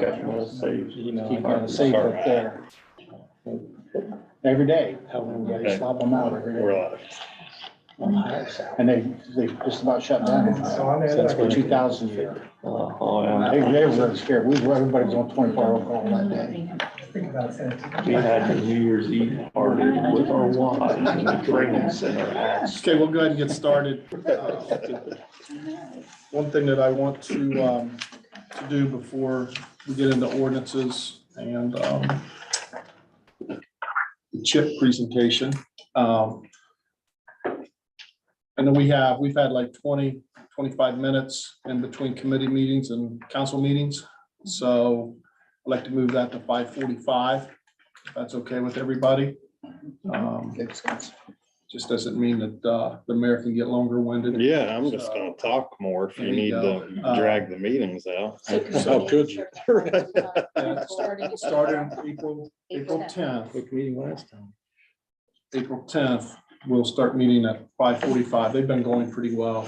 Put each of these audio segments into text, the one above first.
You know, I gotta save up there. Every day, tell them, guys, slap them out every day. And they just about shut down since 2000. They were really scared. Everybody's on 24-hour call that day. We had the New Year's Eve party with our wives in the training center. Okay, we'll go ahead and get started. One thing that I want to do before we get into ordinances and the chip presentation. I know we've had like 20-25 minutes in between committee meetings and council meetings. So I'd like to move that to 5:45. If that's okay with everybody. Just doesn't mean that the mayor can get longer winded. Yeah, I'm just gonna talk more if you need to drag the meetings out. How could you? Starting April 10th. Quick meeting last time. April 10th, we'll start meeting at 5:45. They've been going pretty well.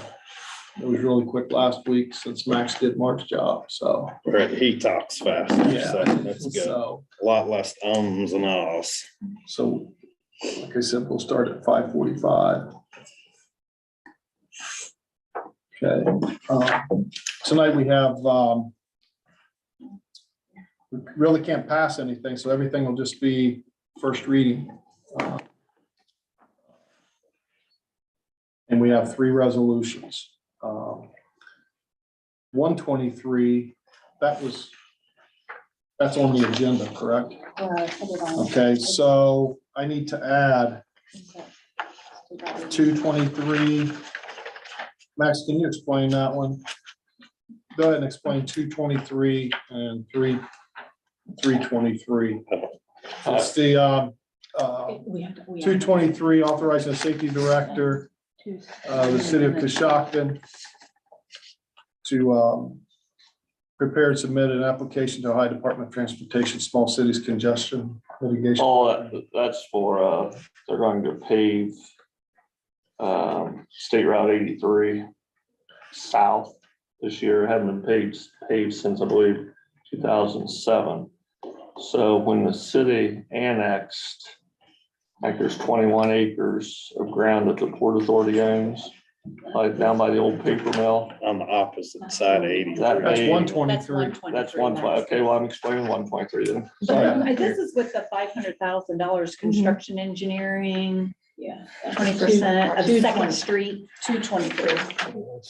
It was really quick last week since Max did Mark's job, so. Right, he talks fast, so that's good. So, A lot less ums and ahs. so like I said, we'll start at 5:45. Okay, tonight we have, we really can't pass anything, so everything will just be first reading. And we have 3 resolutions. 123, that's on the agenda, correct? Okay, so I need to add 223. Max, can you explain that one? Go ahead and explain 223 and 323. It's the 223 authorizing the safety director, the city of Coshocton to prepare and submit an application to Ohio Department of Transportation, Small Cities Congestion Mitigation. Oh, that's for, they're going to pave State Route 83 south this year. It hadn't been paved since, I believe, 2007. So when the city annexed, like there's 21 acres of ground that the Port Authority owns, like down by the old paper mill. On the opposite side of 83. That's That's 123. That's 120. Okay, well, I'm explaining 123 then. This is with the $500,000 construction engineering, Yeah. 20% of Second Street. 223.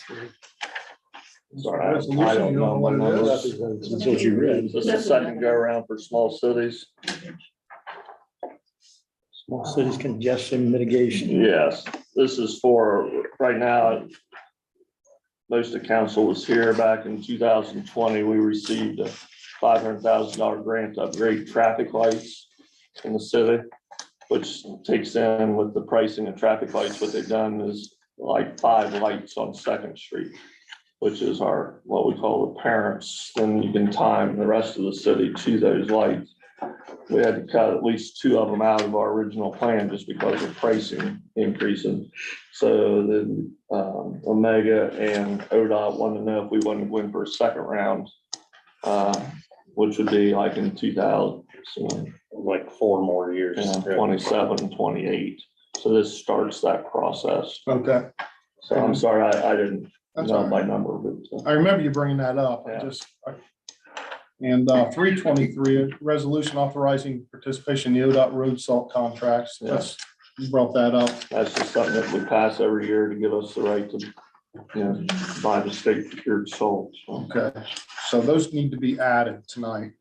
Sorry, I don't know what numbers. That's what you read. This is the second go around for small cities. Small cities congestion mitigation. Yes, this is for, right now, most of council was here back in 2020. We received a $500,000 grant to upgrade traffic lights in the city, which takes in with the pricing of traffic lights. What they've done is like 5 lights on Second Street, which is our, what we call the parents. Then you can time the rest of the city to those lights. We had to cut at least 2 of them out of our original plan just because of pricing increasing. So then Omega and ODOT wanted to know if we wanted to win for a second round, which would be like in 2000, Like 4 more years. 27 and 28. So this starts that process. Okay, So I'm sorry, I didn't that's know all by right. number, but I remember you bringing that up. Yeah. And 323, resolution authorizing participation in the ODOT road salt contracts. That's, you brought that up. that's just something that we pass every year to give us the right to, buy the state procured salt. So. Okay, so those need to be added tonight.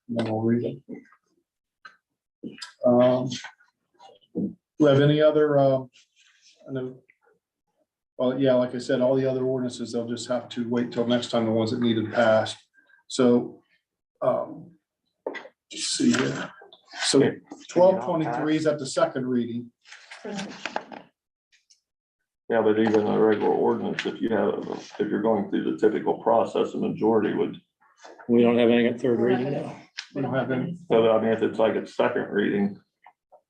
And then we'll read it. Do we have any other, I know, well, yeah, like I said, all the other ordinances, they'll just have to wait till next time, the ones that needed passed. So, let's see here. So 1223 is at the second reading. Yeah, but even a regular ordinance, if you're going through the typical process, a majority would, We don't have anything at third reading now. We don't have any. so I mean, if it's like a second reading,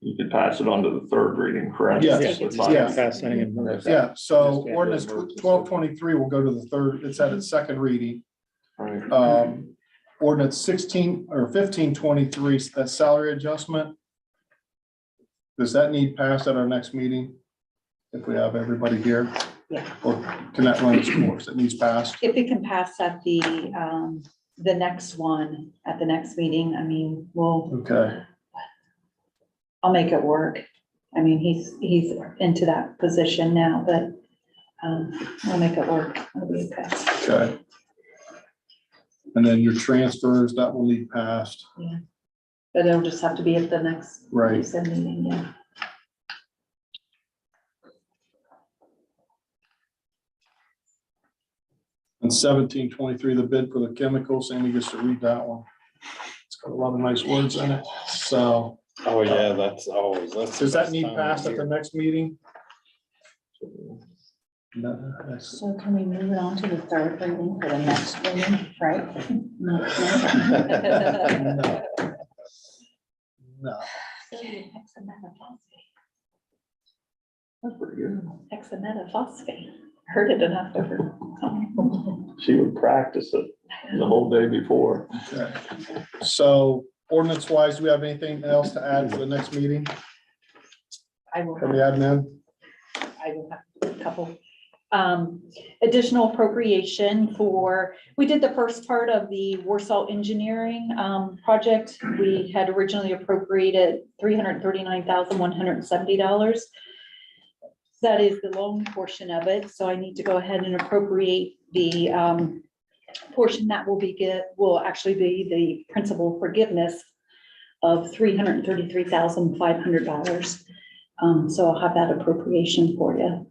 you could pass it on to the third reading, correct? Yes, yeah. Pass anything in. Yeah, so ordinance 1223 will go to the third, it's at its second reading. Right. Ordinance 16 or 1523, that salary adjustment. Does that need passed at our next meeting? If we have everybody here? Yeah. Or can that run its course? It needs passed? If it can pass at the next one, at the next meeting, I mean, Okay, I'll make it work. I mean, he's into that position now, but we'll make it work. It'll be okay. okay. And then your transfers, that will need passed, But it'll just have to be at the next. right? you said meeting, yeah. And 1723, the bid for the chemicals, Sandy gets to read that one. It's got a lot of nice words in it, so. Oh, yeah, that's always, that's. the Does that best need time of passed at the year. next meeting? No, that's- So can we move it on to the third reading for the next reading, right? No. No, Hexametaphosphate. Heard it enough over. She would practice it the whole day before. okay. So ordinance wise, do we have anything else to add for the next meeting I will from the admin? I will have a couple. Additional appropriation for, we did the first part of the Warsaw Engineering project. We had originally appropriated $339,170. That is the loan portion of it, so I need to go ahead and appropriate the portion that will actually be the principal forgiveness of $333,500. So I'll have that appropriation for you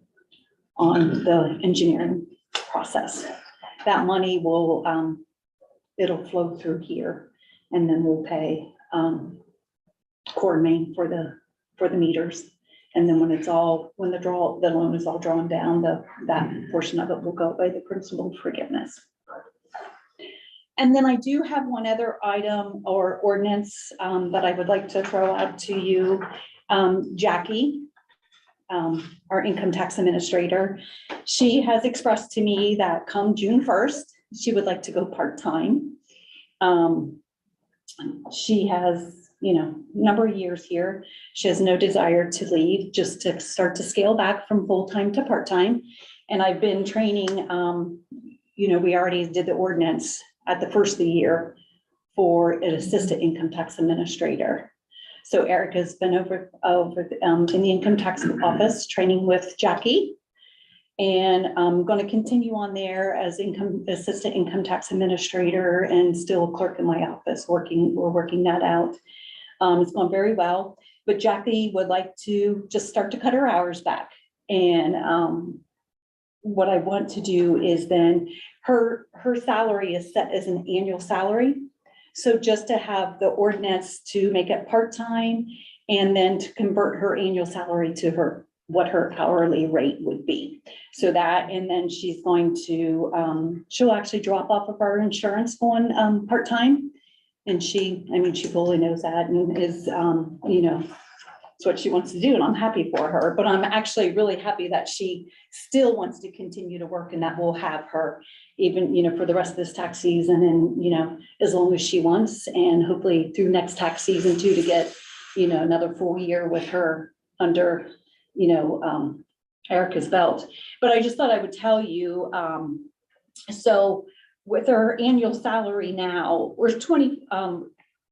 on the engineering process. That money will, it'll flow through here, and then we'll pay Core Main for the meters. And then when the loan is all drawn down, that portion of it will go by the principal forgiveness. And then I do have one other item or ordinance that I would like to throw out to you. Jackie, our income tax administrator, she has expressed to me that come June 1st, she would like to go part-time. She has, number of years here. She has no desire to leave, just to start to scale back from full-time to part-time. And I've been training, we already did the ordinance at the first of the year for an assistant income tax administrator. So Erica's been over in the income tax office training with Jackie. And I'm going to continue on there as assistant income tax administrator and still a clerk in my office we're working that out. It's going very well, but Jackie would like to just start to cut her hours back. And what I want to do is then her salary is set as an annual salary. So just to have the ordinance to make it part-time and then to convert her annual salary to what her hourly rate would be. So that, and then she's going to, she'll actually drop off of our insurance going part-time. And she fully knows that and is, it's what she wants to do, and I'm happy for her. But I'm actually really happy that she still wants to continue to work, and that we'll have her even, for the rest of this tax season and, as long as she wants, and hopefully through next tax season too, to get, another full year with her under, Erica's belt. But I just thought I would tell you, so with her annual salary now, we're 20,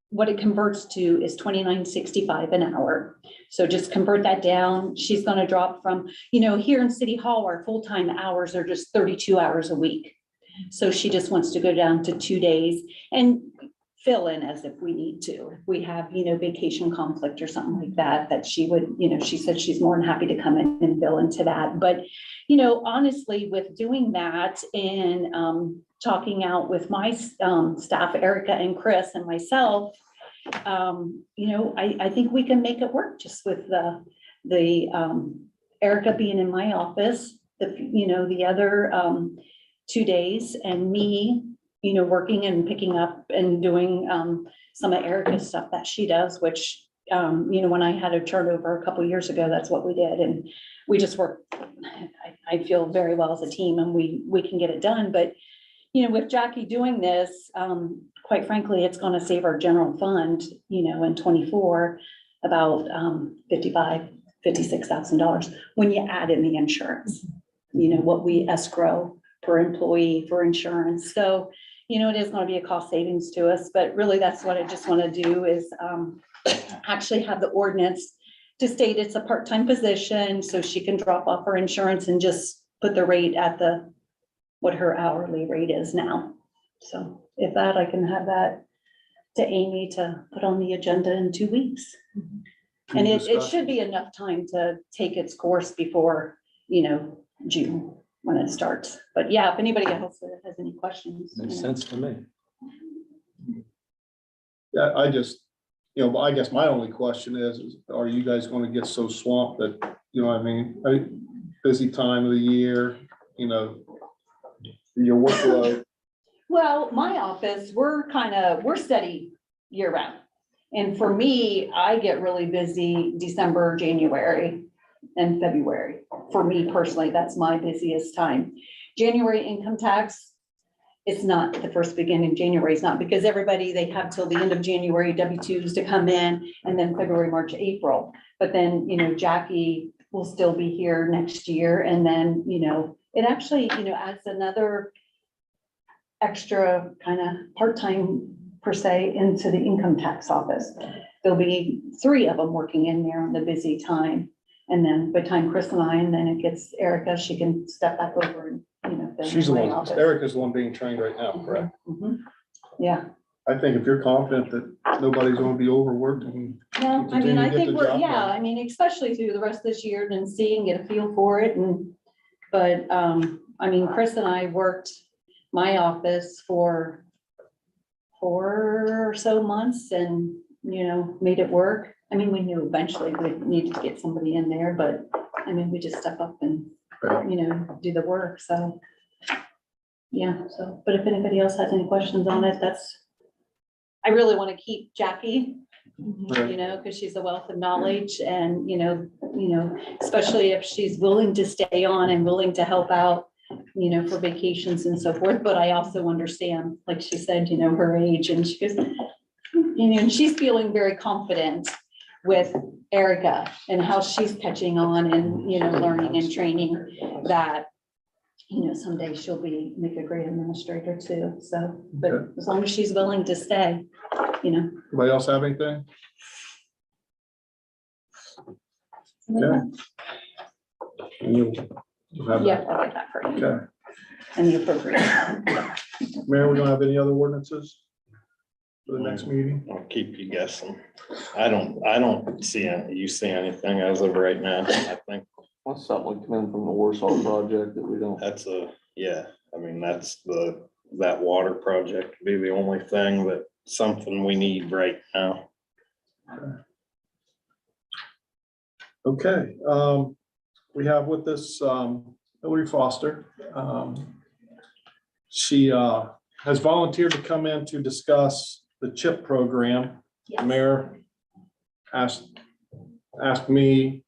what it converts to is $29.65 an hour. So just convert that down. She's going to drop from, here in City Hall, our full-time hours are just 32 hours a week. So she just wants to go down to 2 days and fill in as if we need to. If we have, vacation conflict or something like that, that she would, she said she's more than happy to come in and fill into that. But, honestly, with doing that and talking out with my staff, Erica and Chris and myself, I think we can make it work just with the Erica being in my office, the other 2 days, and me, working and picking up and doing some of Erica's stuff that she does, which, when I had a turnover a couple of years ago, that's what we did. And we just work, I feel very well as a team, and we can get it done. But, with Jackie doing this, quite frankly, it's gonna save our general fund, in 24, about $56,000 when you add in the insurance, what we escrow per employee for insurance. So, it is gonna be a cost savings to us, but really that's what I just wanna do is actually have the ordinance to state it's a part-time position, so she can drop off her insurance and just put the rate at what her hourly rate is now. So if that, I can have that to Amy to put on the agenda in 2 weeks. And it should be enough time to take its course before, June when it starts. But yeah, if anybody else has any questions. Makes sense to me. Yeah, I just, I guess my only question is, are you guys gonna get so swamped that, what I mean? Busy time of the year, your workload. Well, my office, we're steady year round. And for me, I get really busy December, January, and February. For me personally, that's my busiest time. January income tax, it's not the first beginning, January is not, because everybody, they have till the end of January W-2s to come in, and then February, March, April. But then, Jackie will still be here next year, and then, it actually, adds another extra kind of part-time per se into the income tax office. There'll be 3 of them working in there on the busy time. And then by the time Chris and I, and then it gets Erica, she can step back over and, fill She's the in my one, office. Erica's the one being trained right now, correct? Mhm. Yeah. I think if you're confident that nobody's gonna be overworked and Well, I continue mean, to I get think the we're, job yeah, done. I mean, especially through the rest of this year and seeing, get a feel for it but I mean, Chris and I worked my office for 4 or so months and, made it work. I mean, we knew eventually we'd need to get somebody in there, but I mean, we just step up and, do the work, so. Yeah, so, but if anybody else has any questions on it, I really want to keep Jackie, because she's a wealth of knowledge and, especially if she's willing to stay on and willing to help out, for vacations and so forth. But I also understand, like she said, her age, and she goes, and she's feeling very confident with Erica and how she's catching on and, learning and training that, someday she'll make a great administrator too. So, but Okay. as long as she's willing to stay, Anybody else have anything? Okay. And you'll have Yeah, that. I'll get that for you. Okay. And the appropriate. Mayor, we don't have any other ordinances for the next meeting? I'll keep you guessing. I don't see you see anything as of right now. I think What's something like coming from the Warsaw project that we don't? that's that water project would be the only thing that something we need right now. Okay, we have with us Hillary Foster. She has volunteered to come in to discuss the CHIP program. The Mayor asked me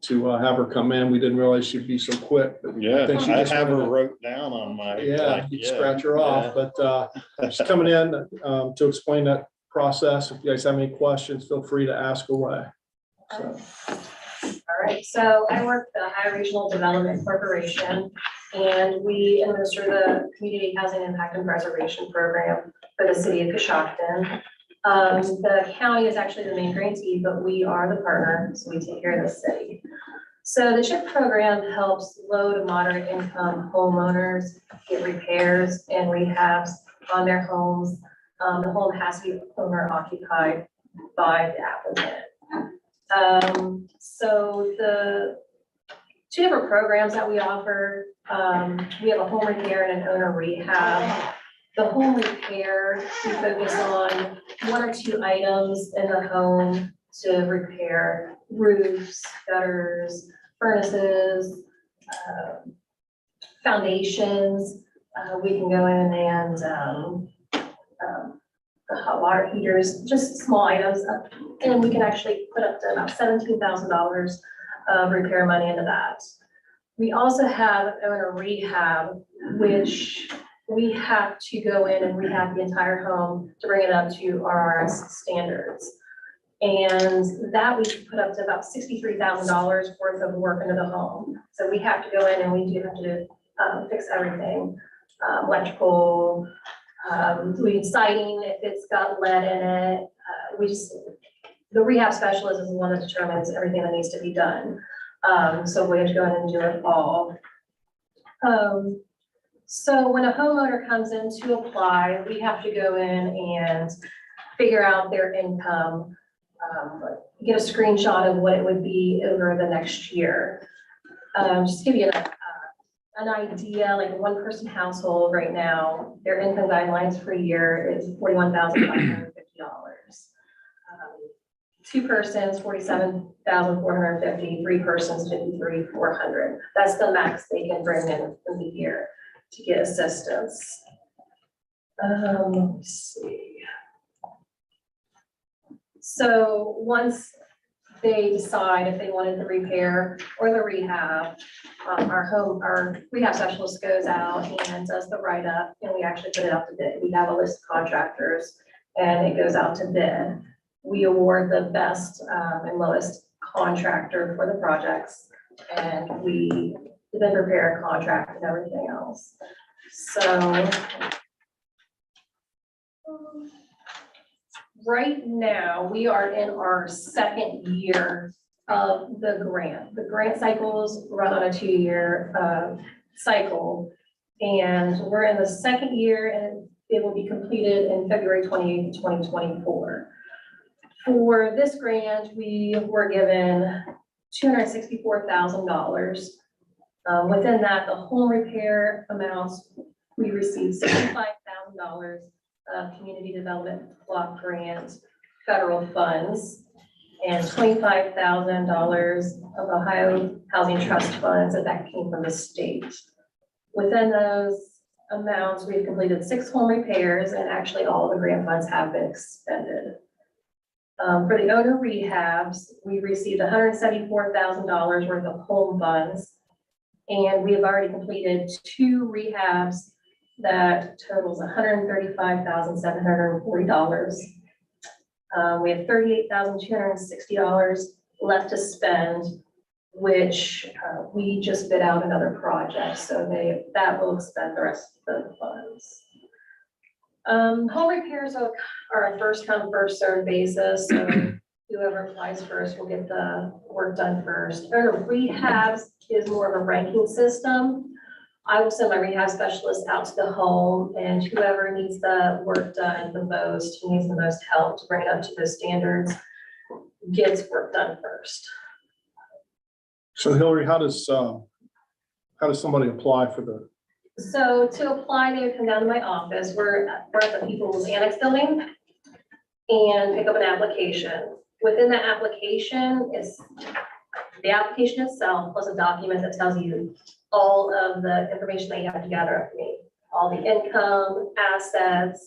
to have her come in. We didn't realize she'd be so quick. But Yeah, think she I just have her wanted to- wrote down on my. Yeah, you can scratch her off, yeah. but she's coming in to explain that process. If you guys have any questions, feel free to ask away. So, All right, so I work for the Ohio Regional Development Corporation, and we administer the Community Housing Impact and Preservation Program for the city of Coshocton. The county is actually the main grantee, but we are the partner, so we take care of the city. So the CHIP program helps low to moderate income homeowners get repairs and rehabs on their homes. The home has to be owner occupied by the applicant. So the 2 different programs that we offer, we have a home repair and an owner rehab. The home repair, we focus on 1 or 2 items in the home to repair roofs, gutters, furnaces, foundations. We can go in and the hot water heaters, just small items. And we can actually put up to about $17,000 of repair money into that. We also have owner rehab, which we have to go in and rehab the entire home to bring it up to RRS standards. And that we put up to about $63,000 worth of work into the home. So we have to go in and we do have to fix everything, electrical, we need siding if it's got lead in it. The rehab specialist is the one that determines everything that needs to be done. So we have to go in and do it all. So when a homeowner comes in to apply, we have to go in and figure out their income, get a screenshot of what it would be over the next year. Just to give you an idea, like a one-person household right now, their income guidelines for a year is $41,550. 2 persons, $47,450, 3 persons, $53,400. That's the max they can bring in the year to get assistance. Let's see. So once they decide if they wanted the repair or the rehab, our rehab specialist goes out and does the write-up, and we actually put it out to bid. We have a list of contractors, and it goes out to bid. We award the best and lowest contractor for the projects, and we then prepare a contract and everything else. So right now, we are in our second year of the grant. The grant cycles run on a 2-year cycle, and we're in the second year, and it will be completed in February 28th, 2024. For this grant, we were given $264,000. Within that, the home repair amounts, we received $65,000 of community development block grant federal funds and $25,000 of Ohio Housing Trust funds that came from the state. Within those amounts, we've completed 6 home repairs, and actually all of the grant funds have been expended. For the owner rehabs, we received $174,000 worth of home funds, and we have already completed 2 rehabs that totals $135,740. We have $38,260 left to spend, which we just bid out another project, so that will expend the rest of the funds. Home repairs are a first come, first served basis, so whoever applies first will get the work done first. Owner rehabs is more of a ranking system. I will send my rehab specialist out to the home, and whoever needs the work done the most, who needs the most help to bring it up to those standards, gets work done first. So Hillary, how does somebody apply for the? So to apply, they would come down to my office. We're at the People's Annex building and pick up an application. Within that application is the application itself plus a document that tells you all of the information that you have to gather of me. All the income, assets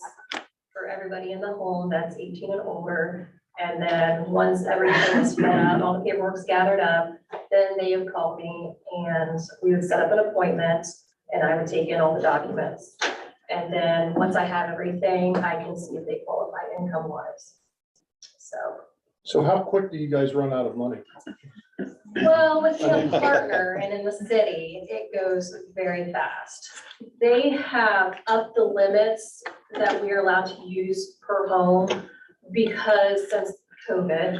for everybody in the home that's 18 and older. And then once everything is filled out, all the paperwork's gathered up, then they would call me and we would set up an appointment and I would take in all the documents. And then once I have everything, I can see if they qualify income wise. So how quick do you guys run out of money? Well, with being a partner and in the city, it goes very fast. They have upped the limits that we are allowed to use per home because since COVID,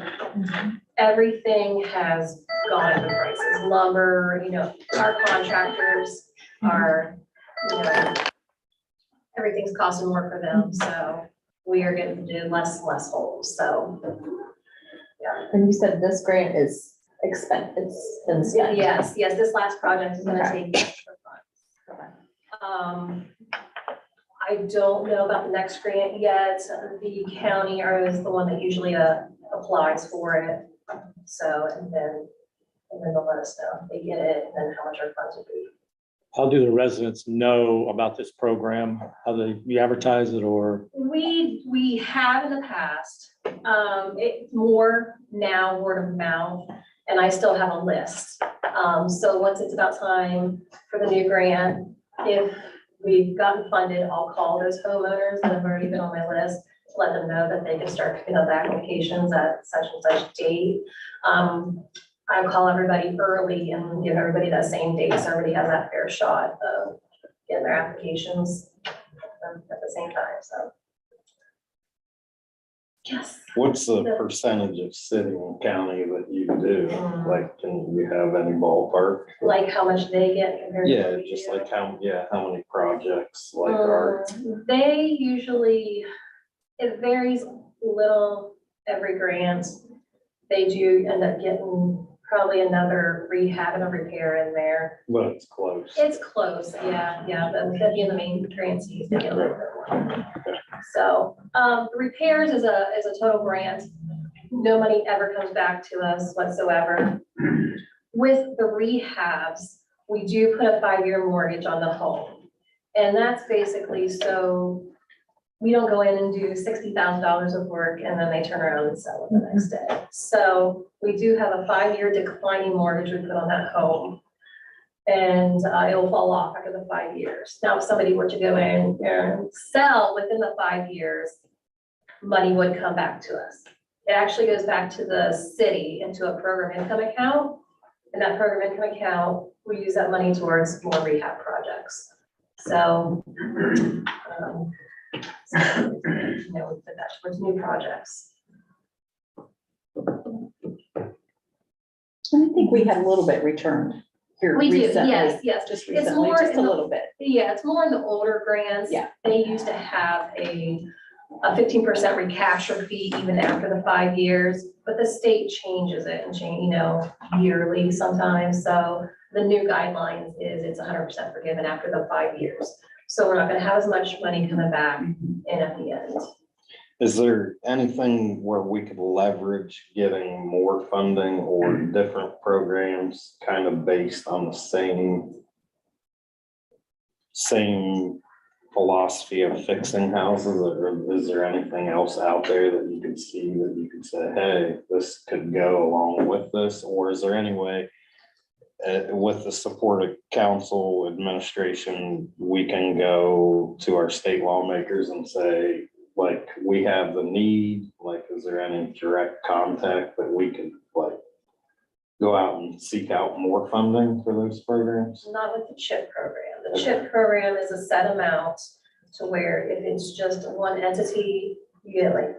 everything has gone up in prices. Lumber, our contractors are, everything's costing more for them. So we are getting to do less homes. So, yeah. And you said this grant is expensive. Yes, this last project is gonna take extra funds. I don't know about the next grant yet. The county is the one that usually applies for it. So, and then they'll let us know if they get it and then how much our funds will be. How do the residents know about this program? How you advertise it or? We have in the past, it's more now word of mouth, and I still have a list. So once it's about time for the new grant, if we've gotten funded. I'll call those homeowners that have already been on my list, to let them know that they can start picking up applications at such and such date. I call everybody early and give everybody that same date, so everybody has that fair shot of getting their applications at the same time, so. Yes. What's the percentage of city and county that you do? Like, can you have any ballpark? Like how much they get compared to. Yeah, what we just do. like how many projects like are, They usually, it varies a little every grant. They do end up getting probably another rehab and a repair in there. but it's close. It's close, yeah, that'd be in the main grantees, they get a little bit more. So, the repairs is a total grant. No money ever comes back to us whatsoever. With the rehabs, we do put a 5-year mortgage on the home. And that's basically so we don't go in and do $60,000 of work and then they turn around and sell it the next day. So we do have a 5-year declining mortgage we put on that home. And it will fall off after the 5 years. Now, if somebody were to go in and sell within the 5 years, money would come back to us. It actually goes back to the city into a program income account. And that program income account, we use that money towards more rehab projects. So, we put that towards new projects. I think we had a little bit returned here We do, recently. yes. Just It's recently, more just a in the- little bit. Yeah, it's more in the older grants. Yeah. They used to have a 15% recapture fee even after the 5 years, but the state changes it and yearly sometimes. So the new guidelines is it's 100% forgiven after the 5 years. So we're not gonna have as much money coming back in at the end. Is there anything where we could leverage getting more funding or different programs kind of based on the same philosophy of fixing houses? Or is there anything else out there that you could see that you could say, hey, this could go along with this? Or is there any way with the support of council administration, we can go to our state lawmakers and say, like, we have the need, like, is there any direct contact that we could like go out and seek out more funding for those programs? Not with the CHIP program. The CHIP program is a set amount to where if it's just one entity, you get like,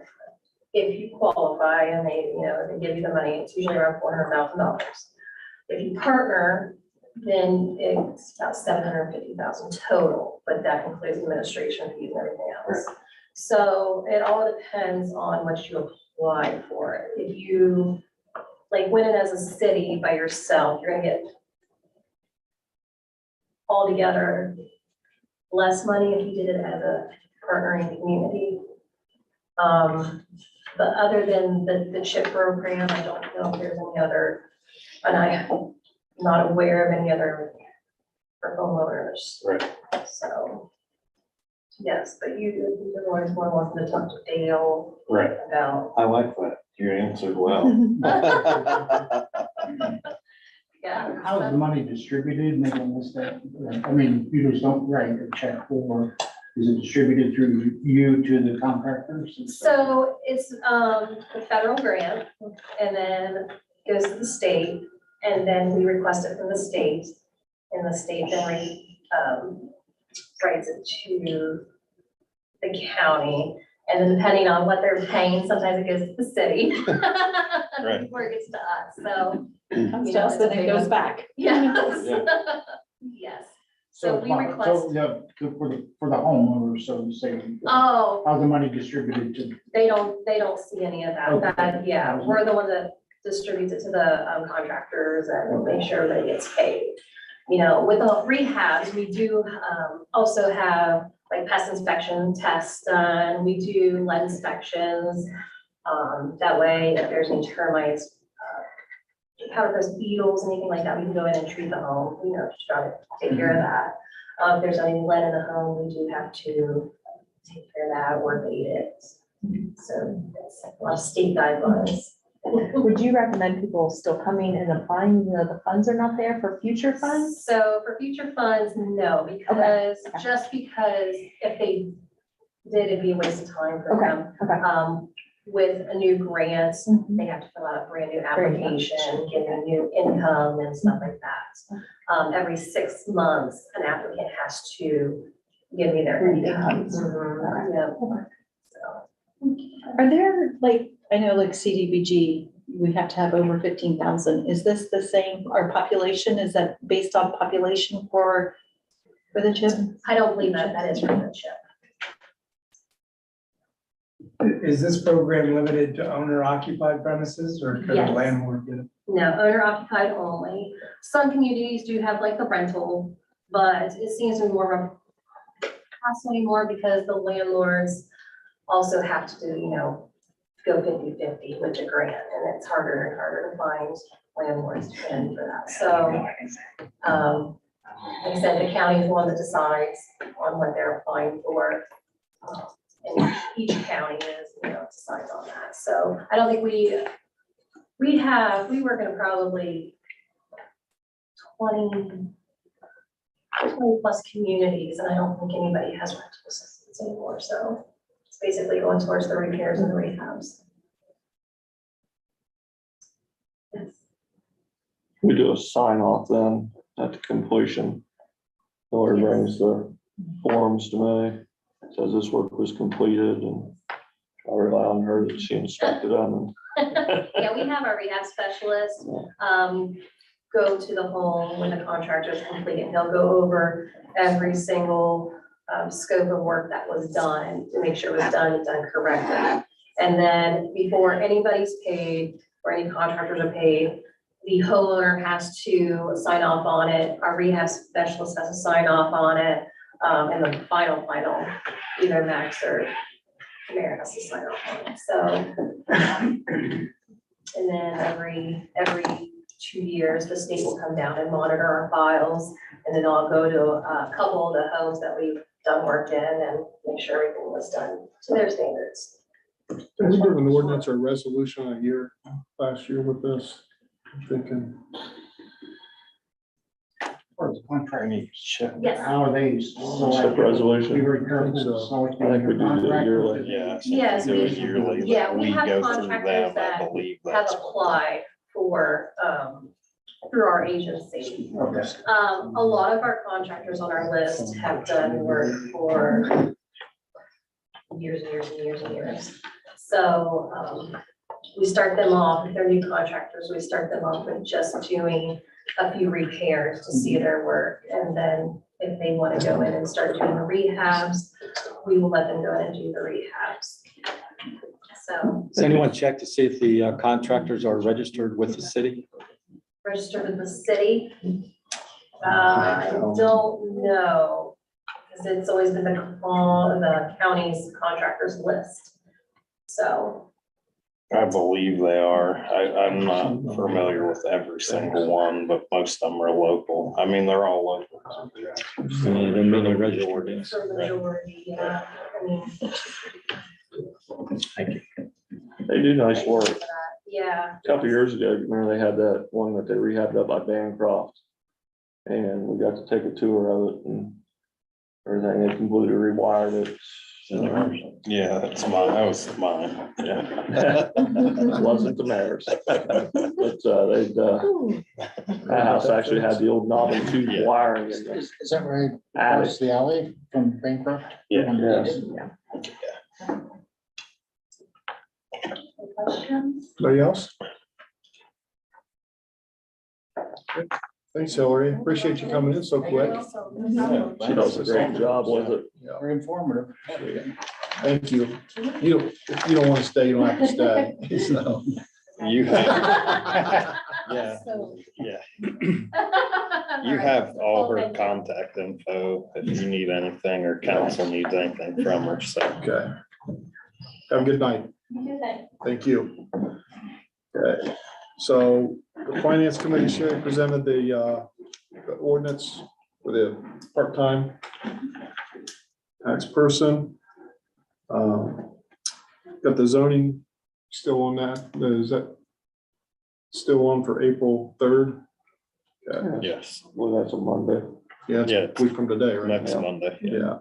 if you qualify and they give you the money, it's usually around $400,000. If you partner, then it's about $750,000 total, but that includes administration fees and everything else. So it all depends on what you apply for. If you like win it as a city by yourself, you're gonna get altogether less money if you did it as a partnering community. But other than the CHIP program, I don't know if there's any other, and I'm not aware of any other for homeowners. Right. So, yes, but you're always more welcome to talk to Dale Right. about. I like that. You answered well. Yeah. How's the money distributed, making this that, I mean, you just don't write a check for, is it distributed through you to the contractors? So it's the federal grant and then goes to the state and then we request it from the state and the state then writes it to the county. And then depending on what they're paying, sometimes it goes to the city. Right. Before it gets to us, so. Comes You to know, us, it's a then it big goes one. back. Yes. Yeah. Yes. So we So, request, for the homeowners, so to say, oh, how's the money distributed to? they don't see any of that. Okay. That, yeah, we're the one that distributes it to the contractors and make sure that it gets paid. With the rehabs, we do also have like pest inspection tests done. We do lead inspections. That way, if there's any termites, powder pest beetles, anything like that, we can go in and treat the home, to try to take care of that. If there's any lead in the home, we do have to take care of that or abate it. So that's a lot of state guidelines Would you recommend people still coming and applying, even though the funds are not there for future funds? So for future funds, no, because, just because if they did, it'd be a waste of time for Okay, them. okay. With a new grant, Mhm. they have to fill out a brand new Brand new application, get a new income and stuff like that. Every 6 months, an applicant has to give me their income. Mhm, yeah. So, Are there, like, I know like CDBG, we have to have over 15,000. Is this the same, our population, is that based on population for the CHIP? I don't believe that is for the CHIP. Is this program limited to owner occupied premises or could a Yes. landlord get it? No, owner occupied only. Some communities do have like the rental, but it seems to be more of a hassle anymore because the landlords also have to do, go 50-50 with the grant, and it's harder and harder to find landlords to pay for that. So, like I said, the county is the one that decides on what they're applying for. And each county is, decides on that. So I don't think we work in probably 20 plus communities, and I don't think anybody has rental assistance anymore. So it's basically going towards the repairs and the rehabs. Yes. We do a sign off then at the completion. Lori brings the forms to me, says this work was completed, and I rely on her that she inspected them. Yeah, we have our rehab specialist, go to the home when the contractor is complete, and he'll go over every single scope of work that was done to make sure it was done correctly. And then before anybody's paid or any contractors are paid, the homeowner has to sign off on it. Our rehab specialist has to sign off on it. And the final, either Max or Mayor has to sign off on it. So, and then every 2 years, the state will come down and monitor our files, and then I'll go to a couple of the homes that we've done work in and make sure everything was done to their standards. Did we do an ordinance or resolution a year, last year with this? I'm thinking, Or the contract, Yes. how are they? Chip resolution. We were careful to select I think we do it yearly. Yeah. Yes, Do it yearly, that yeah, we we have go through contractors them, I that believe have that's what. applied for, through our agency. Okay. A lot of our contractors on our list have done work for years and years and years and years. So, we start them off, if they're new contractors, we start them off with just doing a few repairs to see their work. And then if they want to go in and start doing the rehabs, we will let them go in and do the rehabs. So Does anyone check to see if the contractors are registered with the city? registered with the city. I don't know, because it's always been the county's contractors list. So, I believe they are. I'm not familiar with every single one, but most of them are local. I mean, they're all local. They're mainly registered, yes. for the majority, yeah, I mean. Thank you. They do nice work. Yeah, A couple years ago, remember they had that one that they rehabbed up by Bancroft? And we got to take a tour of it and everything, they completely rewired it. Yeah, that was mine, yeah. Wasn't the mayor's. But that house actually had the old knob and tube Yeah. wiring in the Is that right? attic. Across the alley from Bancroft? Yeah. Yes. questions? anybody else? Thanks, Hillary. Appreciate you coming in so quick. She does a great job with it. Yeah, Very informative. thank you. If you don't want to stay, you don't have to stay. So, You have, yeah, So, yeah. You have all her contact info if you need anything or council needs anything from her, so. okay. Have a good night. Thank you. Okay, so the finance committee Sherry presented the ordinance for the part-time tax person. Got the zoning still on that. Is that still on for April 3rd. Yes, Well, that's a Monday. Yeah, it's Yeah, a week from today, right? next Yeah. Monday. Yeah.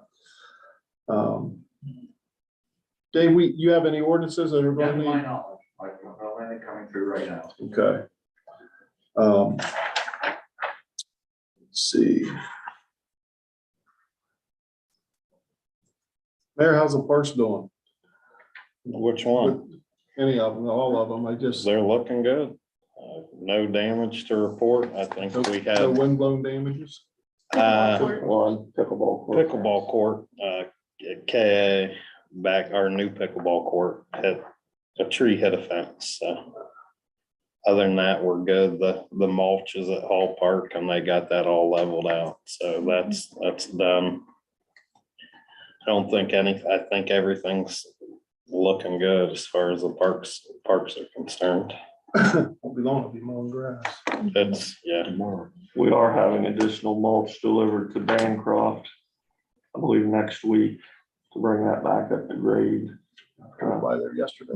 Dave, you have any ordinances that are Not going to to my be? knowledge, I don't know anything coming through right now. Okay. Let's see. Mayor, how's the parks doing? Which one? Any of them, all of them, I just, They're looking good. No damage to report. I think we no had, windblown damages? One pickleball. court. pickleball court, at KA back, our new pickleball court hit, a tree hit a fence, so. Other than that, we're good. The mulch is at Hall Park and they got that all leveled out, so that's done. I don't think I think everything's looking good as far as the parks are concerned. Won't be long, it'll be mowing grass. It's, yeah, We are having additional mulch delivered to Bancroft, I believe next week, to bring that back up to grade. Drove by there yesterday,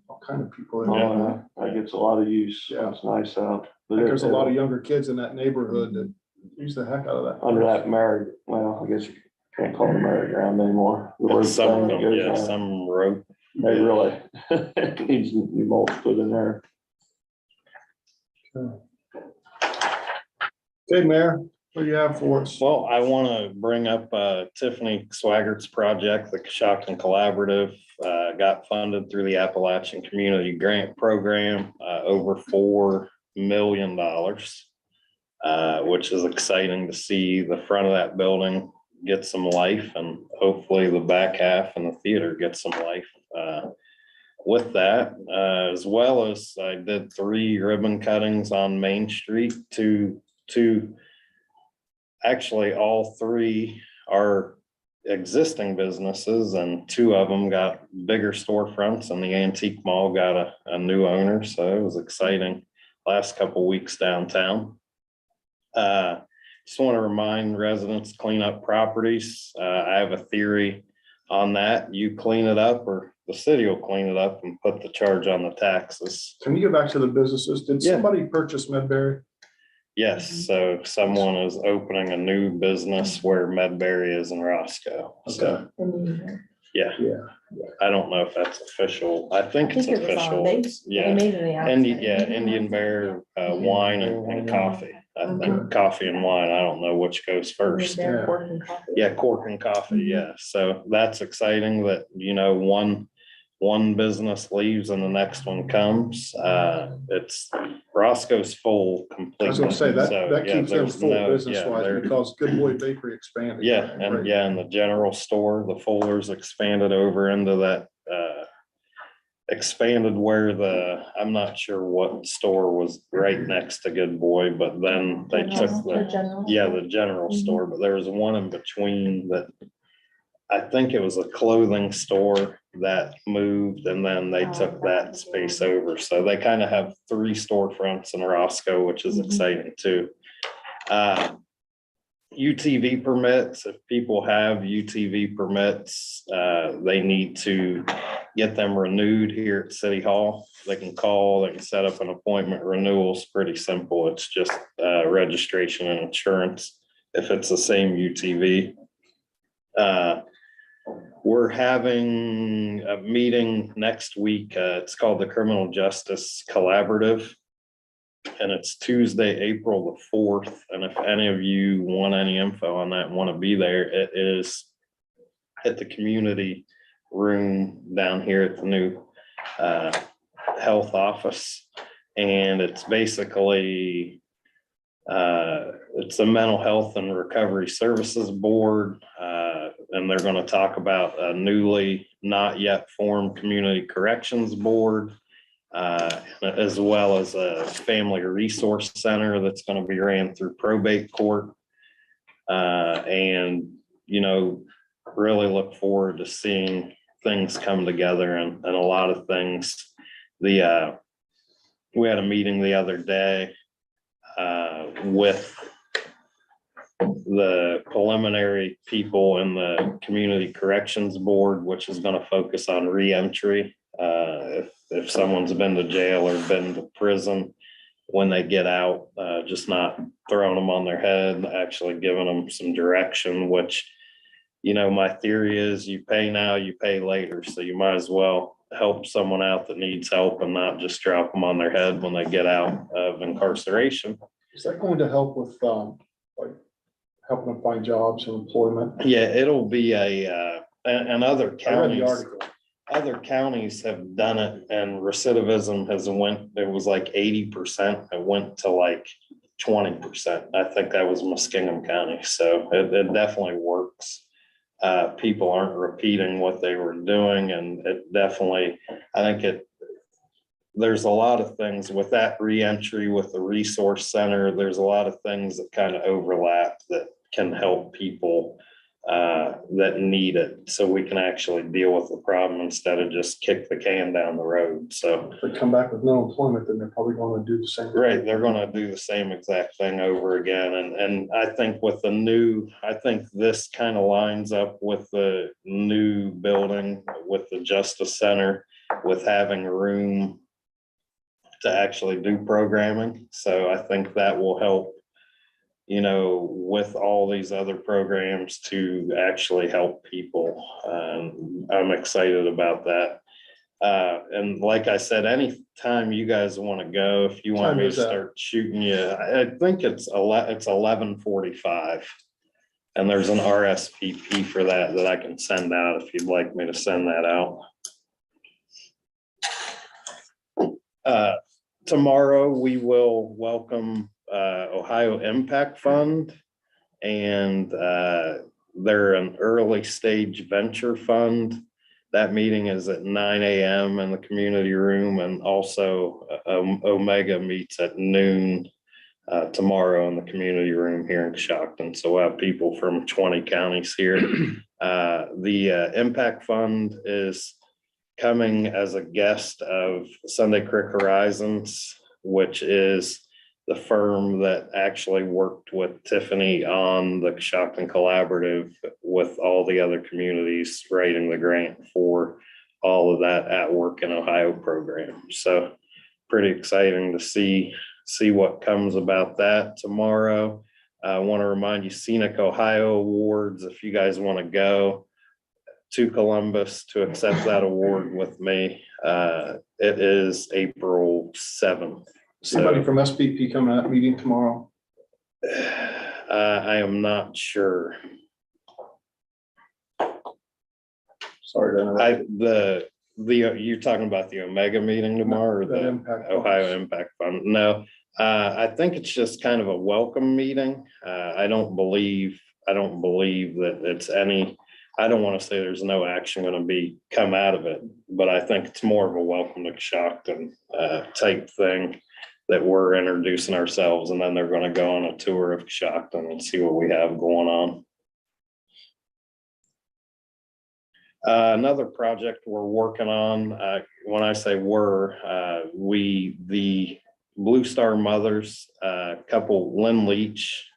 all kind of people. there. Oh, that gets a lot of use. Yeah. It's nice out. I think there's a lot of younger kids in that neighborhood that use the heck out of that. Under that well, I guess you can't call it a merry-go-round anymore. The road some, thing goes yeah, down. some road. They really needs new mulch put in there. Okay, Mayor, what do you have for us? Well, I want to bring up Tiffany Swaggart's project, the Coshocton Collaborative, got funded through the Appalachian Community Grant Program, over $4 million, which is exciting to see the front of that building get some life, and hopefully the back half and the theater get some life with that, as well as I did 3 ribbon cuttings on Main Street to actually all 3 are existing businesses, and 2 of them got bigger storefronts, and the antique mall got a new owner. So it was exciting last couple weeks downtown. Just want to remind residents, clean up properties. I have a theory on that. You clean it up or the city will clean it up and put the charge on the taxes. Can you go back to the businesses? Did Yeah. somebody purchase Medberry? Yes, so someone is opening a new business where Medberry is in Roscoe. So, yeah, Yeah. I don't know if that's official. I think it's official. Yeah, Indian Bear, wine and coffee. I think coffee and wine. I don't know which goes first. Yeah, cork and coffee, yeah. So that's exciting that, one business leaves and the next one comes. It's Roscoe's full completely. I was gonna say, that yeah, keeps them there's full no- business yeah, wise, there- because Good Boy Bakery expanded. Yeah, and the general store, the Fullers expanded over into that, expanded where I'm not sure what store was right next to Good Boy, but then they took the general store, but there was one in between that I think it was a clothing store that moved, and then they took that space over. So they kind of have 3 storefronts in Roscoe, which is exciting too. UTV permits, if people have UTV permits, they need to get them renewed here at City Hall. They can call, they can set up an appointment. Renewal's pretty simple. It's just registration and insurance if it's the same UTV. We're having a meeting next week. It's called the Criminal Justice Collaborative. And it's Tuesday, April the 4th. And if any of you want any info on that, want to be there, it is at the community room down here at the new health office. And it's basically, it's a mental health and recovery services board. And they're going to talk about a newly not yet formed community corrections board, as well as a family resource center that's going to be ran through probate court. And, really look forward to seeing things come together and a lot of things. We had a meeting the other day with the preliminary people in the community corrections board, which is going to focus on reentry. If someone's been to jail or been to prison, when they get out, just not throwing them on their head, actually giving them some direction, which, you know, my theory is you pay now, you pay later. So you might as well help someone out that needs help and not just drop them on their head when they get out of incarceration. Is that going to help with, like, helping them find jobs and employment? Yeah, it'll be and other I read the counties, article. other counties have done it, and recidivism has went, it was like 80%, it went to like 20%. I think that was Muskingum County, so it definitely works. People aren't repeating what they were doing, and it definitely, I think there's a lot of things with that reentry, with the resource center, there's a lot of things that kind of overlap that can help people that need it, so we can actually deal with the problem instead of just kick the can down the road. So If they come back with no employment, then they're probably going to do the same. right, they're gonna do the same exact thing over again, and I think with the new, I think this kind of lines up with the new building, with the Justice Center, with having room to actually do programming, so I think that will help, you know, with all these other programs to actually help people. I'm excited about that. And like I said, anytime you guys want to go, if you want Time me to is that? start shooting you, I think it's 11:45. And there's an RSVP for that I can send out if you'd like me to send that out. Tomorrow, we will welcome Ohio Impact Fund, and they're an early stage venture fund. That meeting is at 9 a.m. in the community room, and also Omega meets at noon tomorrow in the community room here in Coshocton. So we'll have people from 20 counties here. The Impact Fund is coming as a guest of Sunday Creek Horizons, which is the firm that actually worked with Tiffany on the Coshocton Collaborative with all the other communities writing the grant for all of that At Work in Ohio program. So pretty exciting to see what comes about that tomorrow. I want to remind you, Scenic Ohio Awards, if you guys want to go to Columbus to accept that award with me, it is April 7th. Somebody from SPP coming to that meeting tomorrow? I am not sure. Sorry to interrupt. You're talking about the Omega meeting tomorrow, or That the Impact Ohio Funds. Impact Fund? No, I think it's just kind of a welcome meeting. I don't believe that it's any, I don't want to say there's no action going to come out of it, but I think it's more of a welcome to Coshocton type thing, that we're introducing ourselves, and then they're going to go on a tour of Coshocton and see what we have going on. Another project we're working on, when I say the Blue Star Mothers couple, Lynn Leach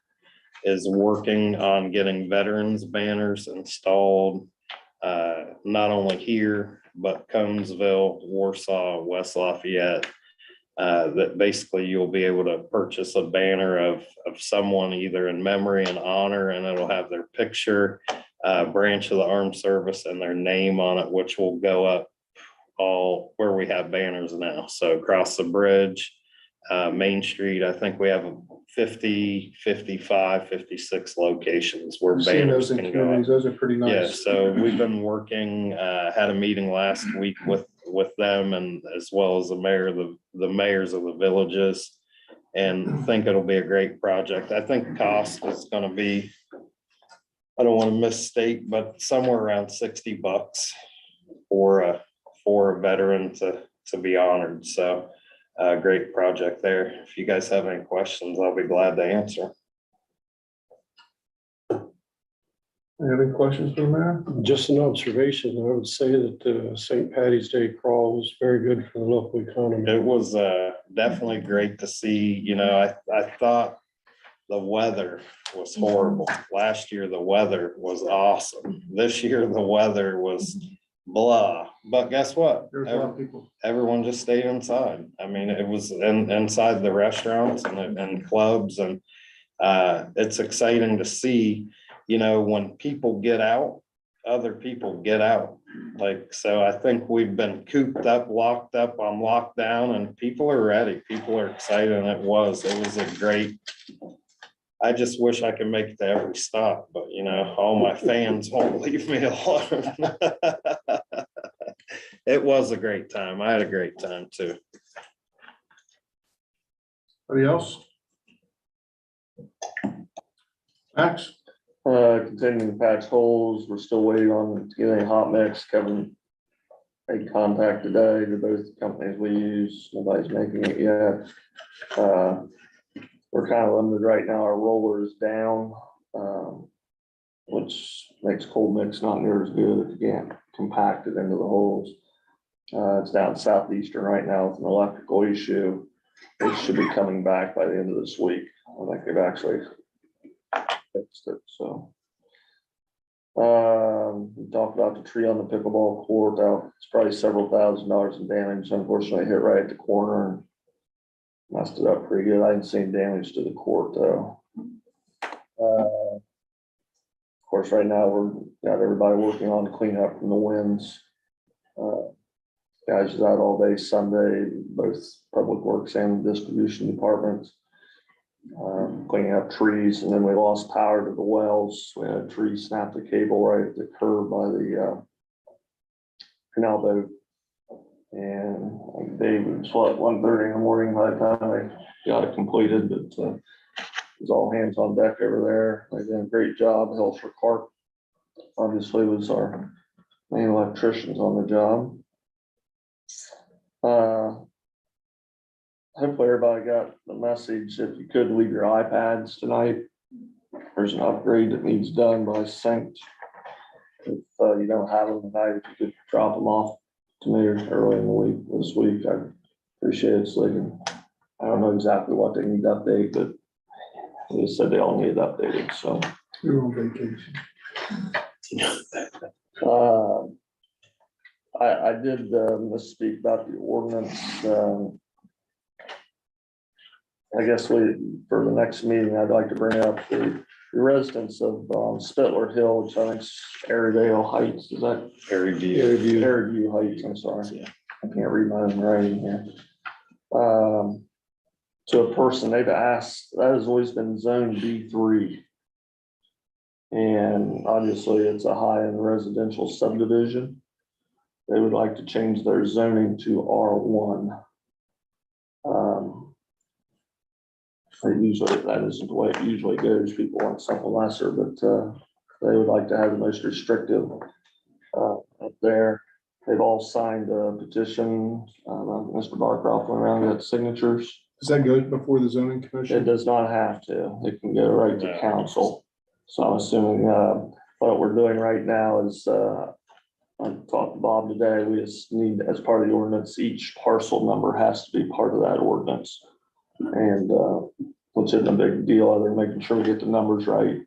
is working on getting veterans banners installed, not only here, but Conesville, Warsaw, West Lafayette. That basically you'll be able to purchase a banner of someone either in memory and honor, and it'll have their picture, branch of the armed service, and their name on it, which will go up all where we have banners now. So across the bridge, Main Street, I think we have 50, 55, 56 locations where I've seen banners those in can go up. communities. Those are pretty Yeah, nice. so we've been working, had a meeting last week with them, and as well as the mayors of the villages, and think it'll be a great project. I think cost is gonna be, I don't want to misstate, but somewhere around $60 for a veteran to be honored. So great project there. If you guys have any questions, I'll be glad to answer. Any questions for the mayor? Just an observation, I would say that the St. Patty's Day crawl was very good for the local economy. It was definitely great to see. You know, I thought the weather was horrible. Last year, the weather was awesome. This year, the weather was blah. But guess what? There's a lot of people. Everyone just stayed inside. I mean, it was inside the restaurants and clubs, and it's exciting to see, you know, when people get out, other people get out. Like, so I think we've been cooped up, locked up on lockdown, and people are ready. People are excited, and it was a great. I just wish I could make it to every stop, but you know, all my fans won't leave me alone. It was a great time. I had a great time too. Anybody else? Max? Continuing to patch holes. We're still waiting on to get any hot mix. Kevin made contact today to both companies we use. Nobody's making it yet. We're kind of limited right now. Our roller is down, which makes cold mix not near as good if you can't compact it into the holes. It's down southeastern right now with an electrical issue. It should be coming back by the end of this week. I think they've actually fixed it, so. We talked about the tree on the pickleball court. It's probably several $1,000s in damage. Unfortunately, hit right at the corner and messed it up pretty good. I didn't see any damage to the court though. Of course, right now got everybody working on cleanup from the winds. Guys is out all day Sunday, both public works and distribution departments. Cleaning up trees, and then we lost power to the wells. We had a tree snap the cable right at the curb by the canal boat. And Dave was 1:30 in the morning by the time I got it completed, but it was all hands on deck over there. They did a great job. Helfer Clark obviously was our main electricians on the job. Hopefully everybody got the message. If you could leave your iPads tonight, there's an upgrade that needs done by Synced. If you don't have them tonight, if you could drop them off to me early in the week, this week, I appreciate it. So I don't know exactly what they need to update, but they said they all need updated, so. You're on vacation. I did misspeak about the ordinance. I guess for the next meeting, I'd like to bring up the residents of Spitler Hill, which I think is Airedale Heights. Is that Airedale Heights? I'm sorry. I can't read my own writing here. To a person they've asked, that has always been zone B3. And obviously it's a high-end residential subdivision. They would like to change their zoning to R1. That isn't the way it usually goes. People want something lesser, but they would like to have the most restrictive up there. They've all signed a petition. Mr. Barcroft went around and got signatures. Does that go before the zoning It commission? does not have to. It can go right to council. So I'm assuming what we're doing right now is I talked to Bob today. We just need, as part of the ordinance, each parcel number has to be part of that ordinance. And which isn't a big deal other than making sure we get the numbers right.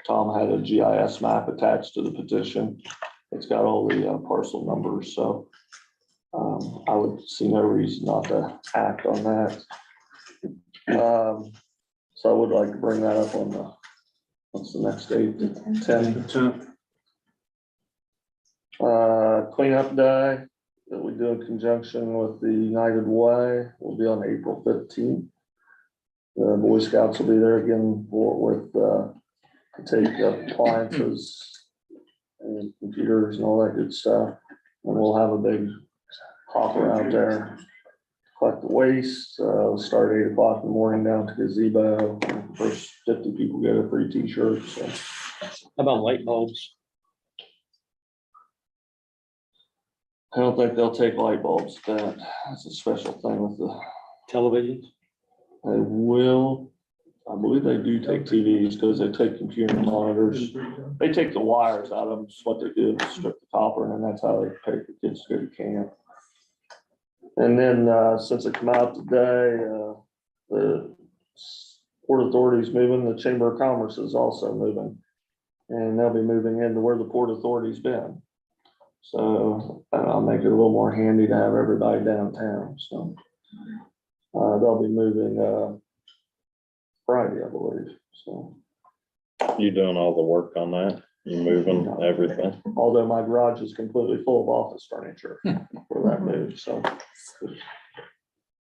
Tom had a GIS map attached to the petition. It's got all the parcel numbers, so I would see no reason not to act on that. So I would like to bring that up on what's the next date? 10th. Cleanup day that we do in conjunction with the United Way will be on April 15th. The Boy Scouts will be there again to take appliances and computers and all that good stuff. And we'll have a big hopper out there, collect the waste. We'll start 8 o'clock in the morning down to gazebo. First 50 people get a free t-shirt. So. How about light bulbs? I don't think they'll take light bulbs. That's a special thing with the Televisions? They will, I believe they do take TVs because they take computer monitors. They take the wires out of them. It's what they do, is strip the copper, and then that's how they pay for kids to go to camp. And then since it come out today, the Port Authority is moving. The Chamber of Commerce is also moving. And they'll be moving into where the Port Authority's been. So I'll make it a little more handy to have everybody downtown, so. They'll be moving, Friday, I believe, so. You doing all the work on that? You moving everything? Although my garage is completely full of office furniture for that move, so.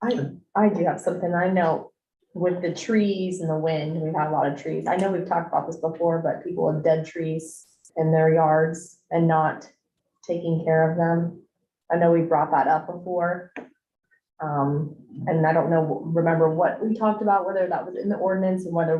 I do have something. I know with the trees and the wind, we've had a lot of trees. I know we've talked about this before, but people have dead trees in their yards and not taking care of them. I know we brought that up before. And I don't know, remember what we talked about, whether that was in the ordinance and whether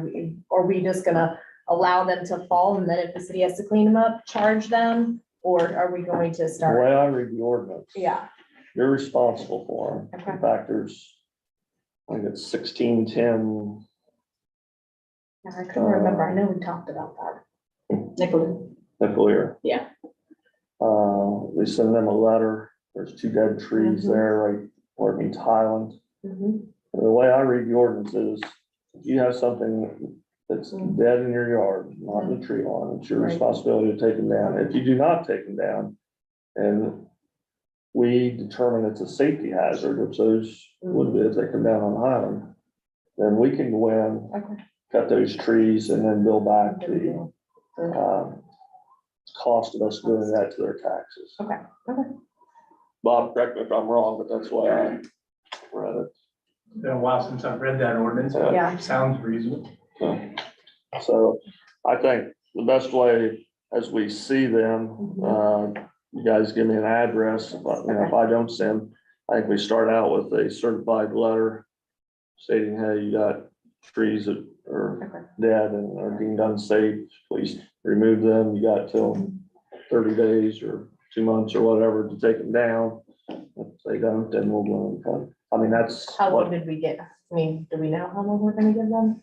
are we just gonna allow them to fall and then if the city has to clean them up, charge them? Or are we going to The start? way I read the ordinance. Yeah, You're responsible for them. Okay. In fact, I think it's 1610. yeah, I couldn't remember. I know we talked about that. Nickel. Yeah. They send them a letter. There's 2 dead trees there, right where it means Highland. Mhm. And the way I read the ordinance is, if you have something that's dead in your yard, not in the tree line, it's your Right. responsibility to take them down. If you do not take them down, and we determine it's a safety hazard, which those would be if they come down on Highland, then we can go in, Okay. cut those trees and then bill back the cost of us doing that to their taxes. Okay, okay. Bob, correct me if I'm wrong, but that's why I read it. Been a while since I've read that ordinance, but Yeah. it sounds reasonable. So I think the best way, as we see them, you guys give me an address, but if I don't send, I think we start out with a certified letter stating, hey, you got trees that are dead and are deemed unsafe, please remove them. You got till 30 days or 2 months or whatever to take them down. If they don't, then we'll go and, I mean, that's How long what, did we get? I mean, do we know how long we're gonna give them?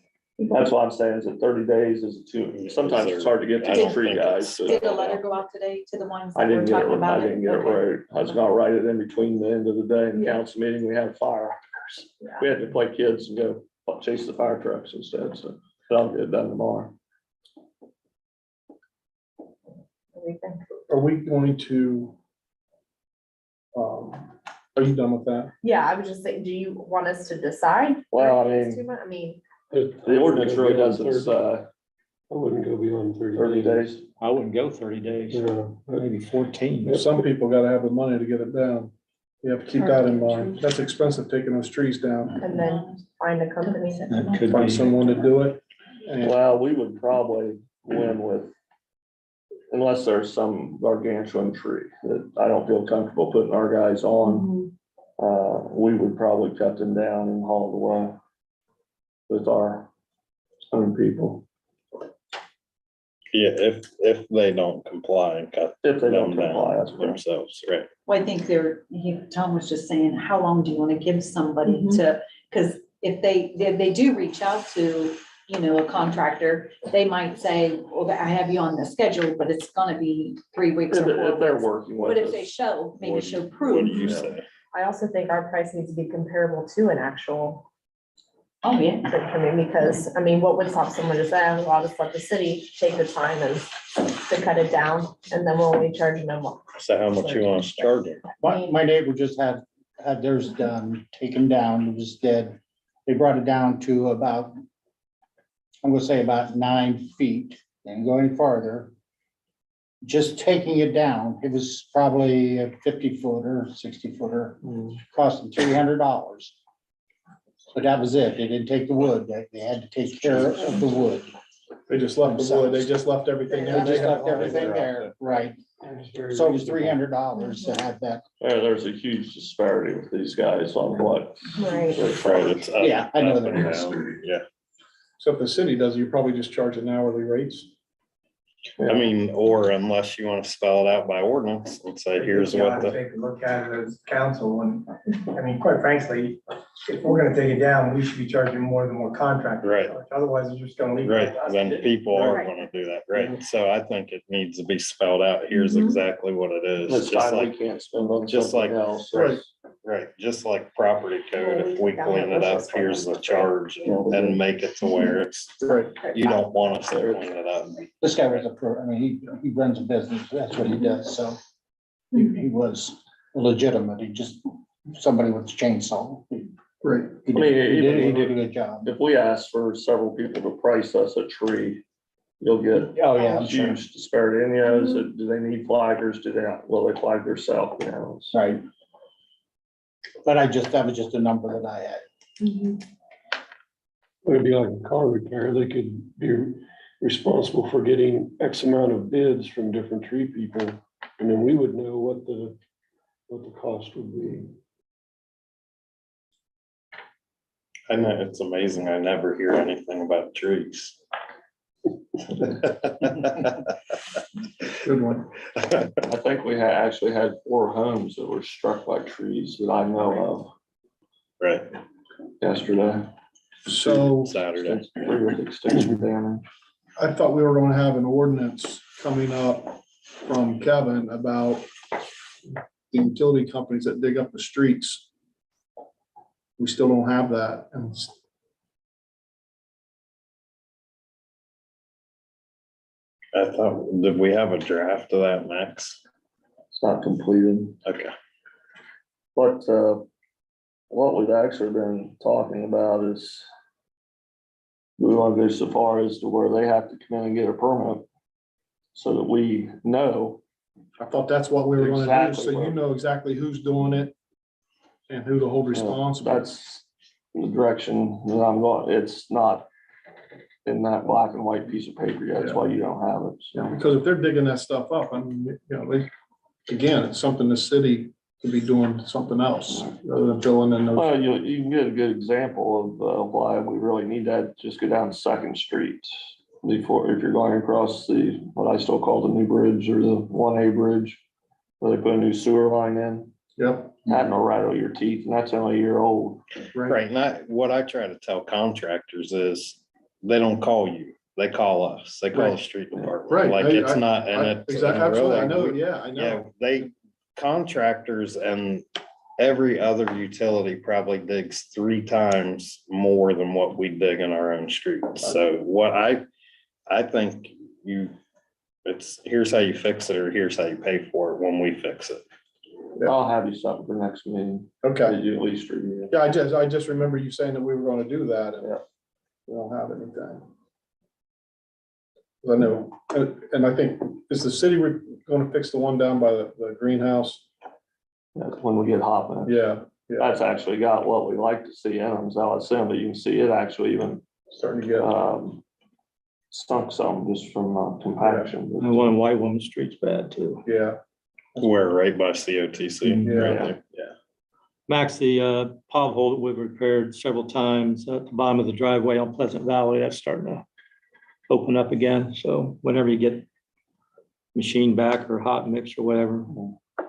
that's what I'm saying, is it 30 days, is it too, sometimes it's hard to get to the tree guys. Did a letter go out today to the ones I that we're didn't get talking it, about? I didn't get it Okay. right. I was gonna write it in between the end of the day and the Yeah. council meeting, we had fire. Yeah. We had to play kids and go chase the fire trucks instead, so I'll get it done tomorrow. What do you think? Are we going to? Are you done with that? Yeah, I was just saying, do you want us to decide? Well, I 30 days, mean- 2 months? I mean, The ordinance really doesn't say I wouldn't go beyond 30 days. I wouldn't go 30 days, Yeah, maybe 14. Some people gotta have the money to get it down. You have to keep that in mind. That's expensive taking those trees down. and then find a company. That could Find be, someone to do it. And Well, we would probably win with, unless there's some gargantuan tree that I don't feel comfortable putting our guys on. We would probably cut them down and haul it away with our own people, Yeah, if they don't comply and cut if they don't them comply, down that's correct. themselves, right? Well, I think Tom was just saying, how long do you want to give somebody Mhm. to, because if they do reach out to, a contractor, they might say, well, I have you on the schedule, but it's gonna be 3 weeks or 4 If they're weeks. working with But if they us. show, maybe What- show What do proof. you say? I also think our price needs to be comparable to an actual, Oh, yeah. because, what would stop someone to say, well, I'll just let the city take the time and to cut it down, and then we'll only charge them more. So how much you want us to charge them? My neighbor just had theirs done, taken down, it was dead. They brought it down to about, I'm gonna say about 9 feet and going farther. Just taking it down, it was probably a 50-footer, 60-footer, cost them $300. But that was it. They didn't take the wood. They had to take care of the wood. they just left the wood, they just left everything They there. just left everything there, right? So it was $300 to have that. There's a huge disparity with these guys on what. Right. they're Right, charging. it's up, Yeah, I know up that and is. down. Yeah, So if the city does, you probably just charge an hourly rates. I mean, or unless you want to spell it out by ordinance and say, here's You what ought to the, take a look at it as council, and, quite frankly, if we're gonna take it down, we should be charging more than what contractors Right. charge. Otherwise, we're just gonna leave. it right, at us. then people are Right. gonna do that, right? So I think it needs to be spelled out, here's Mhm. exactly what it is, This just time we like, can't spend on just something like- else. Right. right, just like property code, if we clean it up, here's the charge, and make it to where it's, Right. you don't want us to clean it up. This guy was he runs a business. That's what he does. So He was legitimate. He just, somebody with a chainsaw. Great. He I mean, did a good job. If we ask for several people to price us a tree, you'll get Oh, yeah, I'm sure. huge disparity. And, you know, do they need flaggers? Do they, will they flag themselves, you know? Right. But that was just a number that I had. It'd be like a car repair. They could be responsible for getting X amount of bids from different tree people. And then we would know what the cost would be. I know, it's amazing. I never hear anything about trees. Good one. I think we actually had 4 homes that were struck by trees that I know Right, of yesterday. So Saturday. Extensive damage. I thought we were gonna have an ordinance coming up from Kevin about the utility companies that dig up the streets. We still don't have that. And I thought, did we have a draft of that, Max? It's not completed. Okay. But what we've actually been talking about is we want to go so far as to where they have to come in and get a permit so that we know. I thought that's what we were gonna do, Exactly so you what- know exactly who's doing it and who to hold responsible. That's the direction that I'm going. It's not in that black and white piece of paper yet. That's why you don't have it. Yeah, So. because if they're digging that stuff up, I mean, you know, again, it's something the city could be doing something else rather than filling in those. Well, you can get a good example of why we really need that. Just go down Second Street before, if you're going across what I still call the new bridge or the 1A bridge, where they put a new sewer line in. Yep. That will rattle your teeth, and that's only a year old. Right, and what I try to tell contractors is, they don't call you, they call us, they call the Right. street department. Right. Like, it's not, and it's. Exactly, absolutely, I know, really, yeah, I Yeah, know. contractors and every other utility probably digs 3 times more than what we dig in our own streets. So what I think here's how you fix it, or here's how you pay for it when we fix it. I'll have you something for next meeting. Okay, That you at least review. yeah, I just remember you saying that we were gonna do that, and Yeah. we don't have anything. I know, and I think, is the city gonna fix the one down by the greenhouse? That's when we get hopping. Yeah, That's actually got what we like to see in them, so it's but you can see it actually even starting to get, stunk some just from compaction. And one in White Woman Street's bad too. yeah, We're right by COTC. Yeah. right there. Yeah. Max, the pothole that we've repaired several times at the bottom of the driveway on Pleasant Valley, that's starting to open up again. So whenever you get machine back or hot mix or whatever.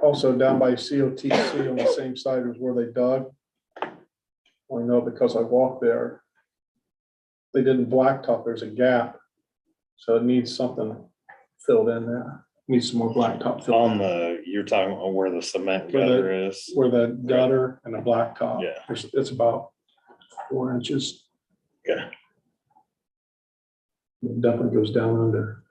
also down by COTC on the same side as where they dug. I know because I walked there. They didn't blacktop, there's a gap, so it needs something filled in there, needs some more blacktop filled. You're talking about where the cement Where the- gutter is. Where the gutter and the blacktop. Yeah. It's about 4 inches. Okay. It definitely goes down under.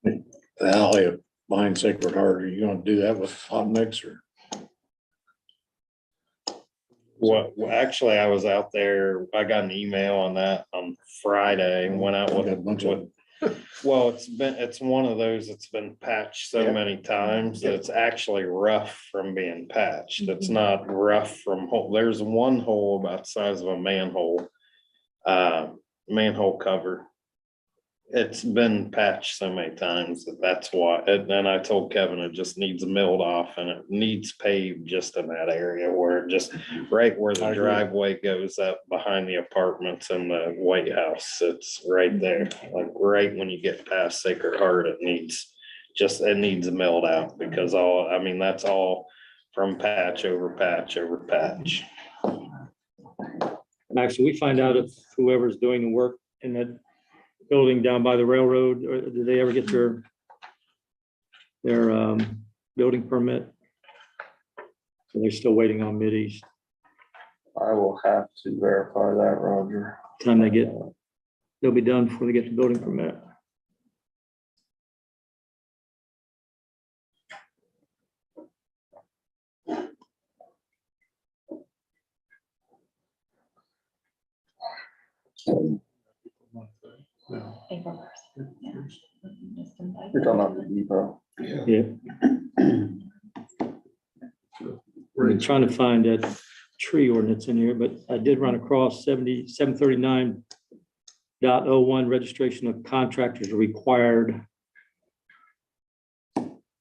The alley behind Sacred Heart, are you gonna do that with hot mixer? Well, actually, I was out there, I got an email on that on Friday and went out I got a bunch of well, it's one of those that's been patched so Yeah. many times that it's actually rough from being patched. It's not rough from there's one hole about the size of a manhole. Manhole cover. It's been patched so many times that's why, and then I told Kevin it just needs milled off and it needs paved just in that area where it just, right where the driveway goes up behind the apartments and the White House. It's right there, like right when you get past Sacred Heart, it needs milled out because that's all from patch over patch over patch. Max, can we find out if whoever's doing the work in that building down by the railroad, or did they ever get their building permit? So they're still waiting on middies. I will have to verify that, Roger. Time they'll be done before they get the building permit. April 1st. Yeah. You're talking about the depot. Yeah. I've been trying to find that tree ordinance in here, but I did run across 739.01 registration of contractors required.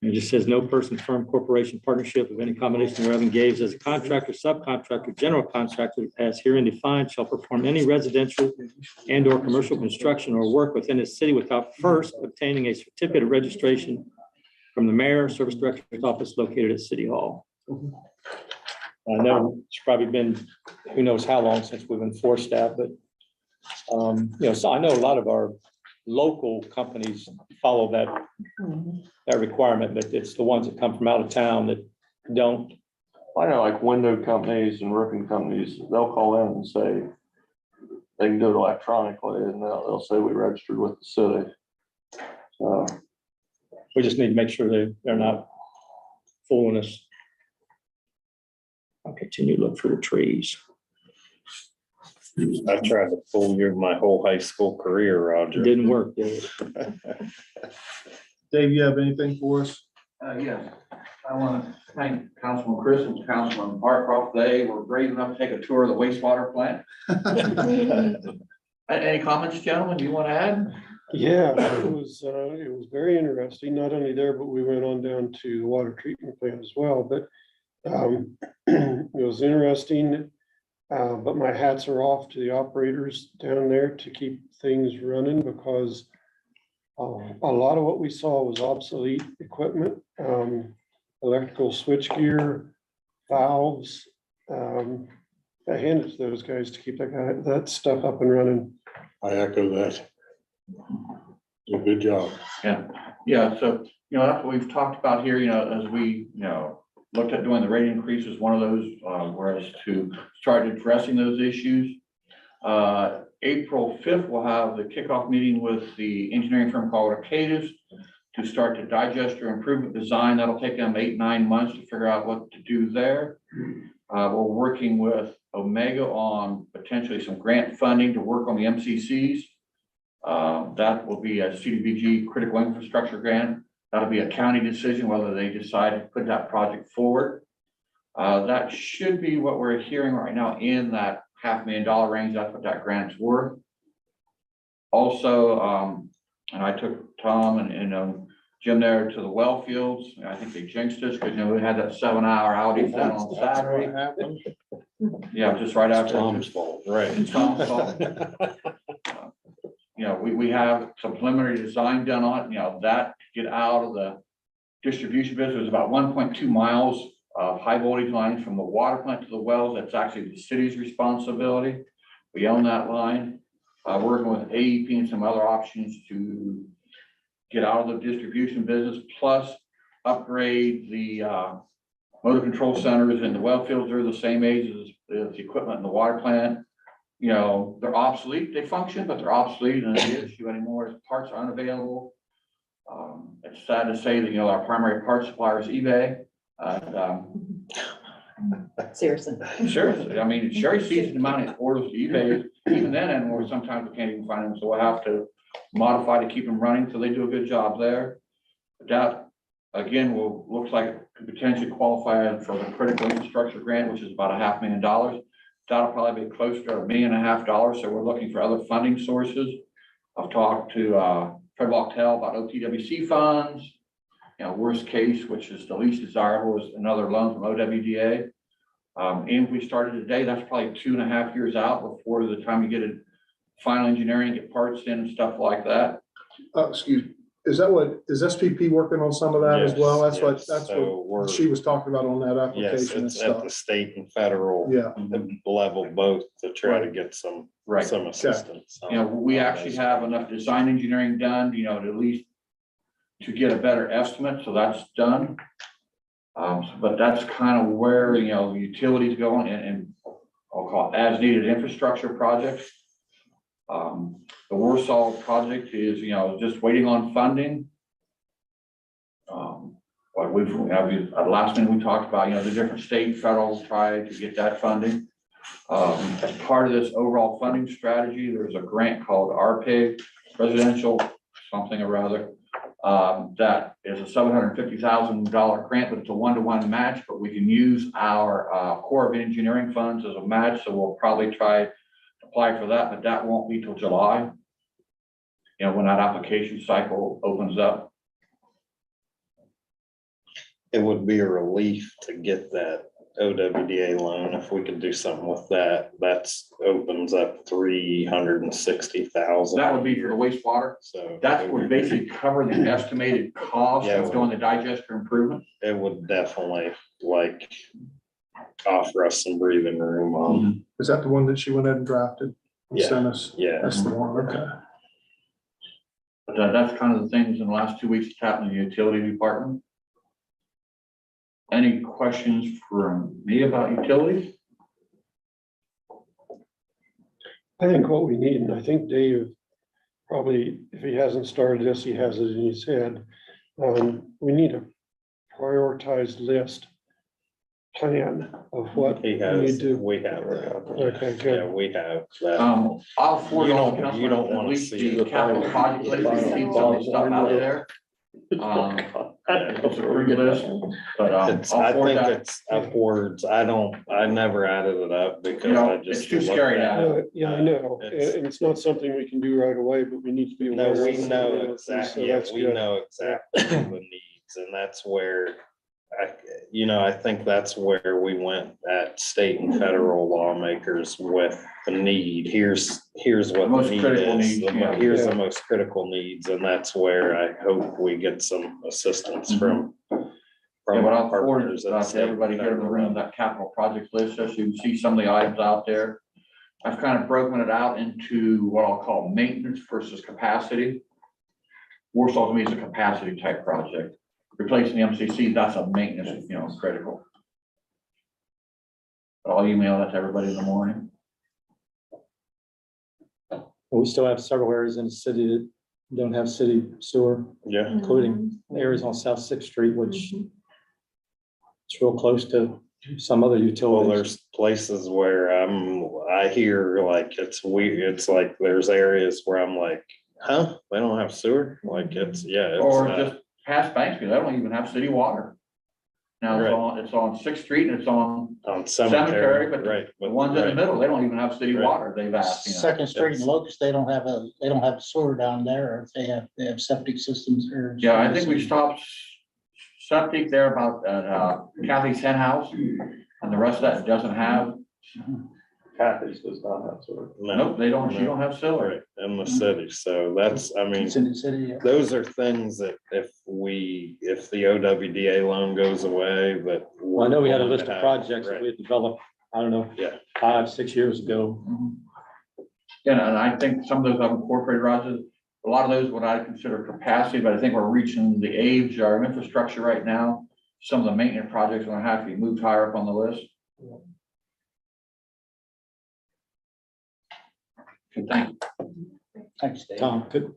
It just says no person, firm, corporation, partnership of any combination thereof engaged as a contractor, subcontractor, general contractor as herein defined shall perform any residential and or commercial construction or work within a city without first obtaining a certificate of registration from the mayor, service director's office located at City Hall. I know it's probably been, who knows how long since we've enforced that, but so I know a lot of our local companies follow that requirement, but it's the ones that come from out of town that don't. I know like window companies and roofing companies, they'll call in and say they can do it electronically and they'll say we registered with the city. So We just need to make sure they're not fooling us. I'll continue to look for the trees. I tried to fool you my whole high school career, It Roger. didn't work, did it? Dave, you have anything for us? Yes, I want to thank Councilman Chris and Councilman Hartcroft. They were brave enough to take a tour of the wastewater plant. Any comments, gentlemen, do you want to add? Yeah, it was very interesting, not only there, but we went on down to the water treatment plant as well, but it was interesting. But my hats are off to the operators down there to keep things running because a lot of what we saw was obsolete equipment, electrical switchgear, valves. I handed it to those guys to keep that stuff up and running. I echo that. Good job. Yeah, so, that's what we've talked about here, as we, looked at doing the rate increases, one of those, was to start addressing those issues. April 5th, we'll have the kickoff meeting with the engineering firm called Arcadis to start to digest your improvement design. That'll take them 8-9 months to figure out what to do there. We're working with Omega on potentially some grant funding to work on the MCCs. That will be a CDBG critical infrastructure grant. That'll be a county decision whether they decide to put that project forward. That should be what we're hearing right now in that $500,000 range. That's what that grant's worth. Also, and I took Tom and Jim there to the well fields. I think they jinxed us because we had that 7-hour outage down on Saturday. Yeah, just right after. Tom's fault, right? It's Tom's fault. We have some preliminary design done on it, that to get out of the distribution business. There's about 1.2 miles of high voltage lines from the water plant to the wells. That's actually the city's responsibility. We own that line. Working with AEP and some other options to get out of the distribution business, plus upgrade the motor control centers and the well fields. Are the same age as the equipment in the water plant. They're obsolete. They function, but they're obsolete, and the issue anymore is parts are unavailable. It's sad to say that, our primary parts supplier is eBay. Seriously. Seriously, I mean, Sherry sees the amount of orders to eBay, even then, and more, sometimes we can't even find them, so we'll have to modify to keep them running, so they do a good job there. But that, again, looks like it could potentially qualify for the critical infrastructure grant, which is about $500,000. That'll probably be close to $1.5 million, so we're looking for other funding sources. I've talked to Fred Lochtel about OTWC funds. Worst case, which is the least desirable, is another loan from OWDA. And if we started today, that's probably 2.5 years out before the time you get a final engineering, get parts in and stuff like that. Excuse me, is SPP working on some of that as well? That's what she was talking about on that Yes, application and it's at the stuff. state and federal Yeah. level both to try to get some assistance. We actually have enough design engineering done, to at least to get a better estimate, so that's done. But that's kind of where, utilities going, and I'll call it as-needed infrastructure projects. The Warsaw project is, just waiting on funding. But at last minute, we talked about, the different state, federal, try to get that funding. As part of this overall funding strategy, there's a grant called RPIG, Residential something or other. That is a $750,000 grant, but it's a one-to-one match, but we can use our Corps of Engineering funds as a match, so we'll probably try to apply for that, but that won't be till July. When that application cycle opens up. It would be a relief to get that OWDA loan if we could do something with that. That's opens up 360,000. That would be for the wastewater. So That would basically cover the estimated cost of doing the digester improvement. it would definitely offer us some breathing room on. Is that the one that she went ahead and drafted? and Yeah. Sent us? Yeah. That's the one, okay. But that's kind of the things in the last 2 weeks that's happened in the utility department. Any questions from me about utilities? I think what we need, and I think Dave probably, if he hasn't started this, he has it in his head. We need a prioritized list plan of what He we has, need to. we have that. Okay, Yeah, good. we have that. I'll forward You all don't- the you don't councilors, at wanna least see the the capital final- project list, you see some of the stuff out there. It's a pretty good list, but It's, I'll I forward think that. it's upwards. I never added it up because I just. It's too scary now. Yeah, I know, It's- and it's not something we can do right away, but we need to be aware. No, we of know it, so exactly, yeah, that's we good. know exactly the needs, and that's where I think that's where we went at state and federal lawmakers with the need. Here's what Most the need critical is. needs, yeah. Here's Yeah. the most critical needs, and that's where I hope we get some assistance from. Yeah, but I'll forward partners it at to state and everybody here in the federal room, level. that capital project list, so you can see some of the items out there. I've kind of broken it out into what I'll call maintenance versus capacity. Warsaw to me is a capacity type project. Replacing the MCC, that's a maintenance, critical. But I'll email that to everybody in the morning. We still have several areas in the city that don't have city sewer, Yeah, including areas on South Sixth Street, which it's real close to some other well, utilities. there's places where I hear like it's weird, it's like there's areas where I'm like, huh, they don't have sewer? Like it's, yeah. it's Or not- just past Banksville, they don't even have city water. Now, it's on Sixth Street and it's on On Cemetery, cemetery, but right. the ones in the middle, they don't even have city Right. water, they've asked, Second Street and Locust, they don't have a sewer down there, or if they have septic systems or. Yeah, I think we stopped septic there about Kathy's hen house, and the rest of that doesn't have, Kathy's does not have sewer. nope, she don't have sewer. Right, in the city, so that's, I mean, It's in the city. Yeah. those are things that if the OWDA loan goes away, that. Well, I know we had a we're list going of to have, projects that right. we had developed, I don't know, Yeah. 5-6 years ago. And I think some of those I've incorporated, Roger, a lot of those, what I consider capacity, but I think we're reaching the age, of our infrastructure right now. Some of the maintenance projects are gonna have to be moved higher up on the list. Good thing. Thanks, Dave. Tom, could,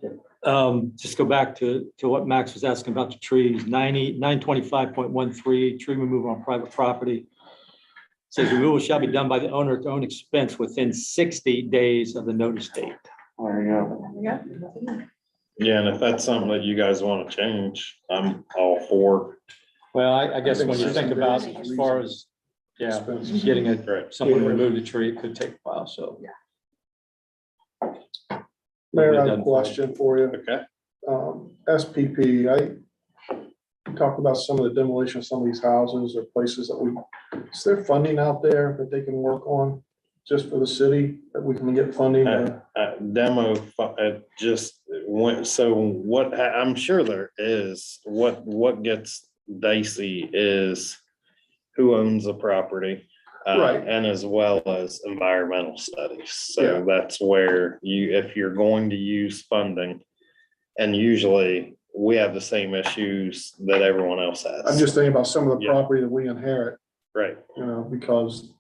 just go back to what Max was asking about the trees, 925.13, tree removal on private property. Says removal shall be done by the owner at their own expense within 60 days of the notice date. There you go. Yeah, and if that's something that you guys want to change, I'm all for. Well, I guess when you think about as far as, yeah, getting Right. someone to remove the tree, it could take a while, so. Mayor, I have a question for you. Okay. SPP, you talked about some of the demolition of some of these houses or places that is there funding out there that they can work on just for the city that we can get funding? Demo, just went, so what, I'm sure there is, what gets dicey is who owns the property. Right. And as well as environmental studies. So Yeah. that's where if you're going to use funding, and usually we have the same issues that everyone else has. I'm just thinking about some of the Yeah. property that we inherit, Right, because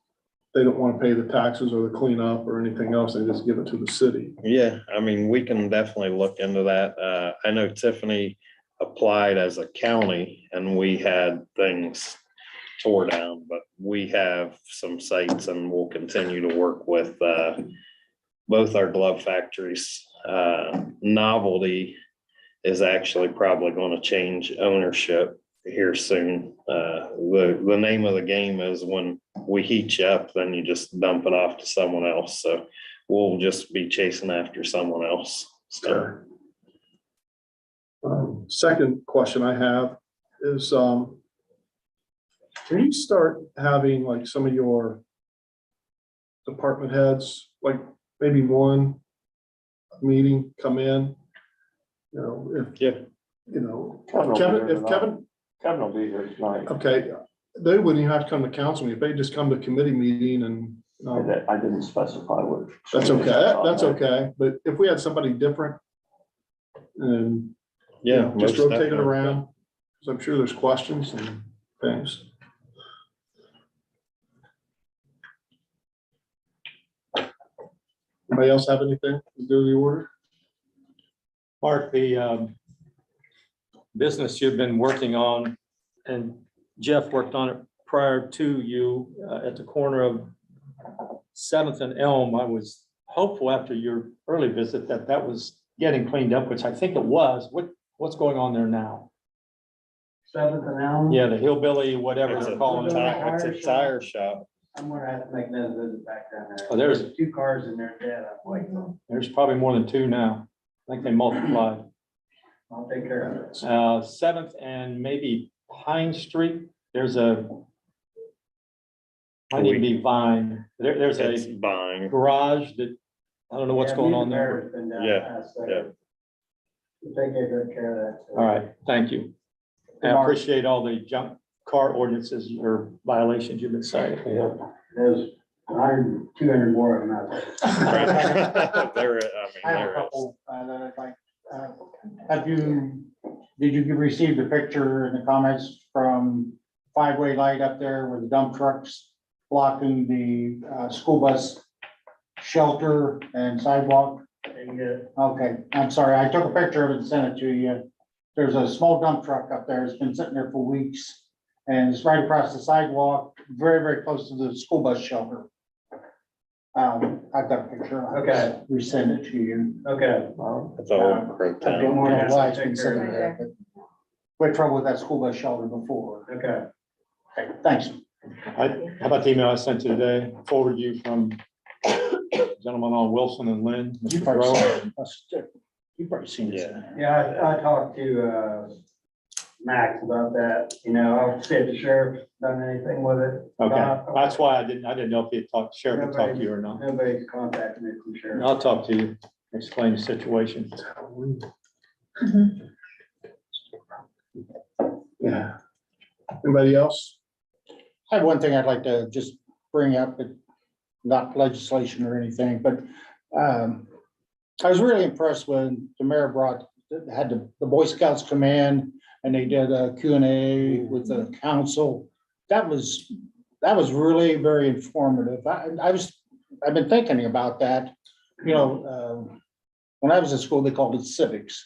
they don't want to pay the taxes or the cleanup or anything else, they just give it to the city. Yeah, I mean, we can definitely look into that. I know Tiffany applied as a county and we had things tore down, but we have some sites and we'll continue to work with, both our glove factories. Novelty is actually probably going to change ownership here soon. The name of the game is when we heat you up, then you just dump it off to someone else. So we'll just be chasing after someone else. So. Second question I have is, can you start having like some of your department heads, like maybe one meeting come in? You know, if, Yeah. you know, Kevin will be Kevin, here if tonight. Kevin will be here tonight. okay, they wouldn't even have to come to council meeting, if they just come to committee meeting and, I didn't specify what. that's okay, that's okay, but if we had somebody different and you Yeah. know, just most rotate it definitely. around, because I'm sure there's questions and things. Anybody else have anything to do the order? Mark, the business you've been working on, and Jeff worked on it prior to you, at the corner of 7th and Elm. I was hopeful after your early visit that that was getting cleaned up, which I think it was. What's going on there now? 7th and Elm. Yeah, the hillbilly, whatever It's they're a calling it. it's a tire shop. I'm gonna have to make another visit back down there. Oh, there's- 2 cars in there dead. I'm like, There's probably more than 2 now. I think they multiplied. I'll take care of it. 7th and maybe Pine Street, there's a, might even be Vine. There's It's a buying. garage that, I don't know what's Yeah, going me on and there. Barrett's been down Yeah, past there. yeah. We'll take good care of that. All right, thank you. And I appreciate all the junk car ordinances or violations you've been citing. There's 100, 200 more of them out there. There, I have a there is. couple, that I'd like, did you receive the picture and the comments from 5-way light up there with the dump trucks blocking the, school bus shelter and sidewalk? Okay, I'm sorry, I took a picture of it and sent it to you. There's a small dump truck up there, it's been sitting there for weeks, and it's right across the sidewalk, very, very close to the school bus shelter. I've got a picture. Okay. Resend it to you. Okay. It's all crooked I'd be down. more than Don't know why happy it's to been take care sitting of there, but we had trouble with that school bus shelter before. it. Okay. Okay, thanks. How about the email I sent you today? Forward you from gentleman on Wilson and Lynn. You've Mr. probably Rowe. seen it. You've probably seen it. Yeah. Yeah, I talked to, Max about that, you know, I'll see if the sheriff done anything with it. Okay, that's why I didn't know if he had talked, sheriff had talked to you or not. Nobody's contacted me from sheriff. I'll talk to you, explain the situation. Yeah. Anybody else? I have one thing I'd like to just bring up, but not legislation or anything, but I was really impressed when the mayor had the Boy Scouts come in and they did a Q&A with the council. That was really very informative. I've been thinking about that. You know, when I was in school, they called it civics.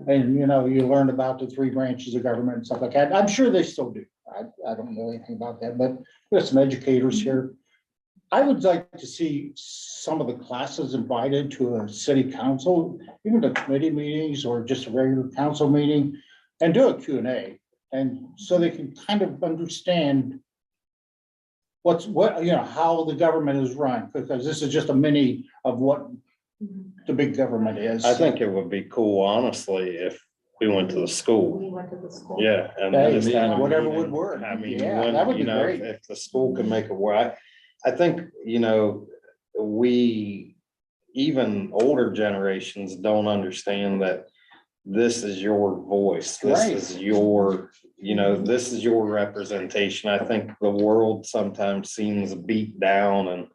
And, you know, you learned about the 3 branches of government and stuff like that. I'm sure they still do. I don't know anything about that, but there's some educators here. I would like to see some of the classes invited to a city council, even to committee meetings or just a regular council meeting, and do a Q&A. And so they can kind of understand how the government is run, because this is just a mini of what the big government is. I think it would be cool, honestly, if we went to the school. We went to the school. Yeah. And Hey, just had a whatever meeting. would work. I mean, Yeah, that would you be know, great. if the school could make it work, I think, you know, we, even older generations don't understand that this is your voice. This Right. is your, you know, this is your representation. I think the world sometimes seems beat down and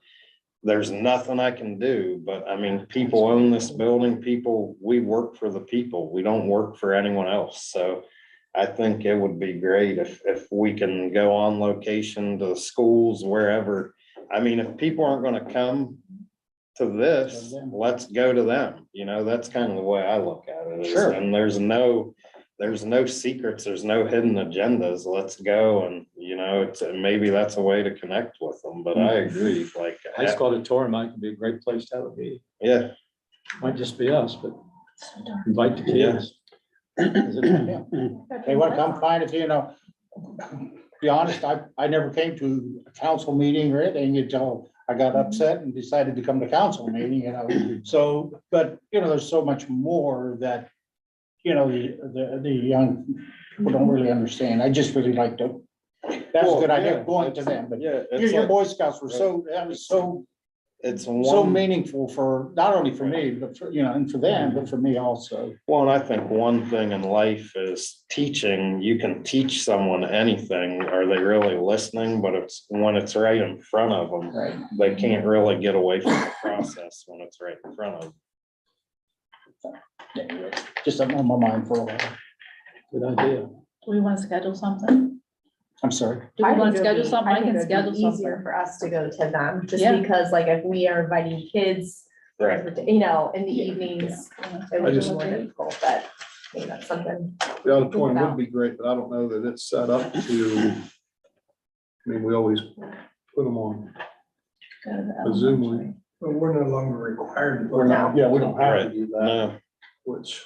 there's nothing I can do, but I mean, people own this building, we work for the people. We don't work for anyone else. So I think it would be great if we can go on location to the schools, wherever, I mean, if people aren't gonna come to this, let's go to them, you know, that's kind of the way I look at it. Sure. And there's no secrets, there's no hidden agendas, let's go and, you know, it's, maybe that's a way to connect with them, but I agree, like. High school auditorium might be a great place to have a meeting. Yeah, Might just be us, but invite the Yeah. kids. They want to come find it, you know. Be honest, I never came to a council meeting or anything until I got upset and decided to come to council meeting, you know. So, but, you know, there's so much more that, you know, the young people don't really understand. I just really like to, that's a good idea going to them, but yeah, your Boy Scouts were so, that was so it's so one, meaningful for, not only for me, but for, you know, and for them, but for me also. well, and I think one thing in life is teaching, you can teach someone anything, are they really listening? But it's, when it's right in front of them, Right. they can't really get away from the process when it's right in front of them. Anyway, just something on my mind for a while. Good idea. Do we want to schedule something? I'm sorry. Do we want to schedule something? I can it'd be schedule Easier something. for us to go to them, just Yeah. because like if we are inviting kids, Right. you know, in the evenings, it I would be just- more difficult, but I think that's something. The auditorium would be great, but I don't know that it's set up to, I mean, we always put them on Go to the a Zoom elementary. link, But we're no longer required to. we're not, yeah, we don't have to Right. do that, No, which,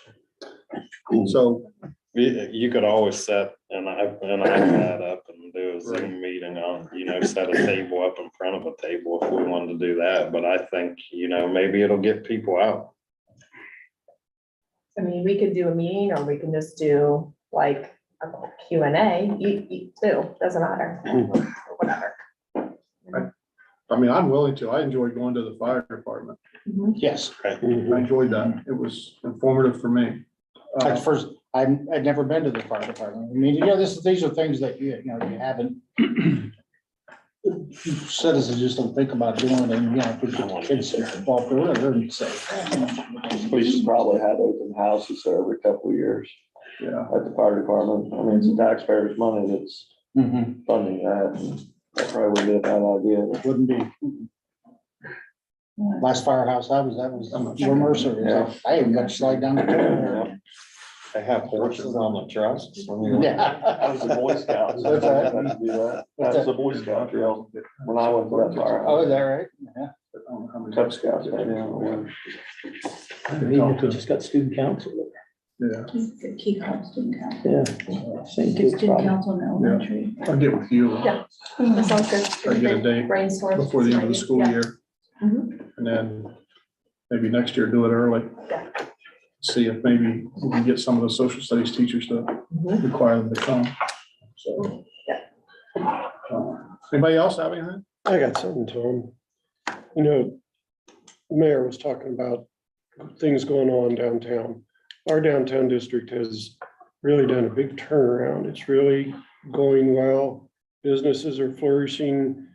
so, you could always set an iPad up and do a Zoom meeting on, you know, set a table up in front of a table if we wanted to do that, but I think, you know, maybe it'll get people out. I mean, we could do a meeting or we can just do like a Q and A, you too, doesn't matter, whatever. I mean, I'm willing to, I enjoy going to the fire department. Yes. I enjoyed that, it was informative for me. Like first, I'd never been to the fire department. I mean, you know, these are things that you know, you haven't. Citizens just don't think about doing, and, you know, if we get the kids involved or whatever, and say. We should probably have open houses there every couple of years Yeah, at the fire department. I mean, it's the taxpayers' money that's Mhm. funding that. And that probably would be a bad idea. Wouldn't be. Last firehouse that was Joe Mercer. Yeah. I even got to slide down the hill. They have horses on the trucks. Yeah. That was the Boy Scouts. What's that? That was the Boy Scout drill when I went to that fire. Oh, is that right? Yeah. Cub Scouts, yeah. Even if we just got student council. yeah, Key card student council. Yeah. Same Get kids student problem. council in elementary. I'll get with you Yeah. That sounds good. Try to get a date Brainstorm. before the end of the school Yeah. year, Mhm. and then maybe next year do it early. Yeah. See if maybe we can get some of the social studies teachers to Mhm. require them to come, so. Anybody else have anything? I got something, Tom. You know, the mayor was talking about things going on downtown. Our downtown district has really done a big turnaround. It's really going well. Businesses are flourishing.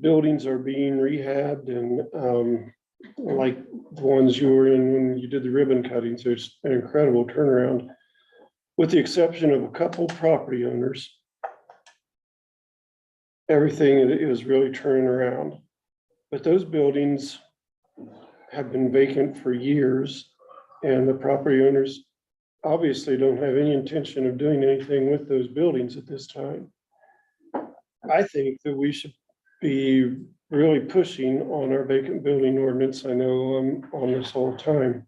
Buildings are being rehabbed and like the ones you were in when you did the ribbon cuttings, there's an incredible turnaround. With the exception of a couple property owners, everything is really turning around. But those buildings have been vacant for years, and the property owners obviously don't have any intention of doing anything with those buildings at this time. I think that we should be really pushing on our vacant building ordinance. I know I'm on this all the time,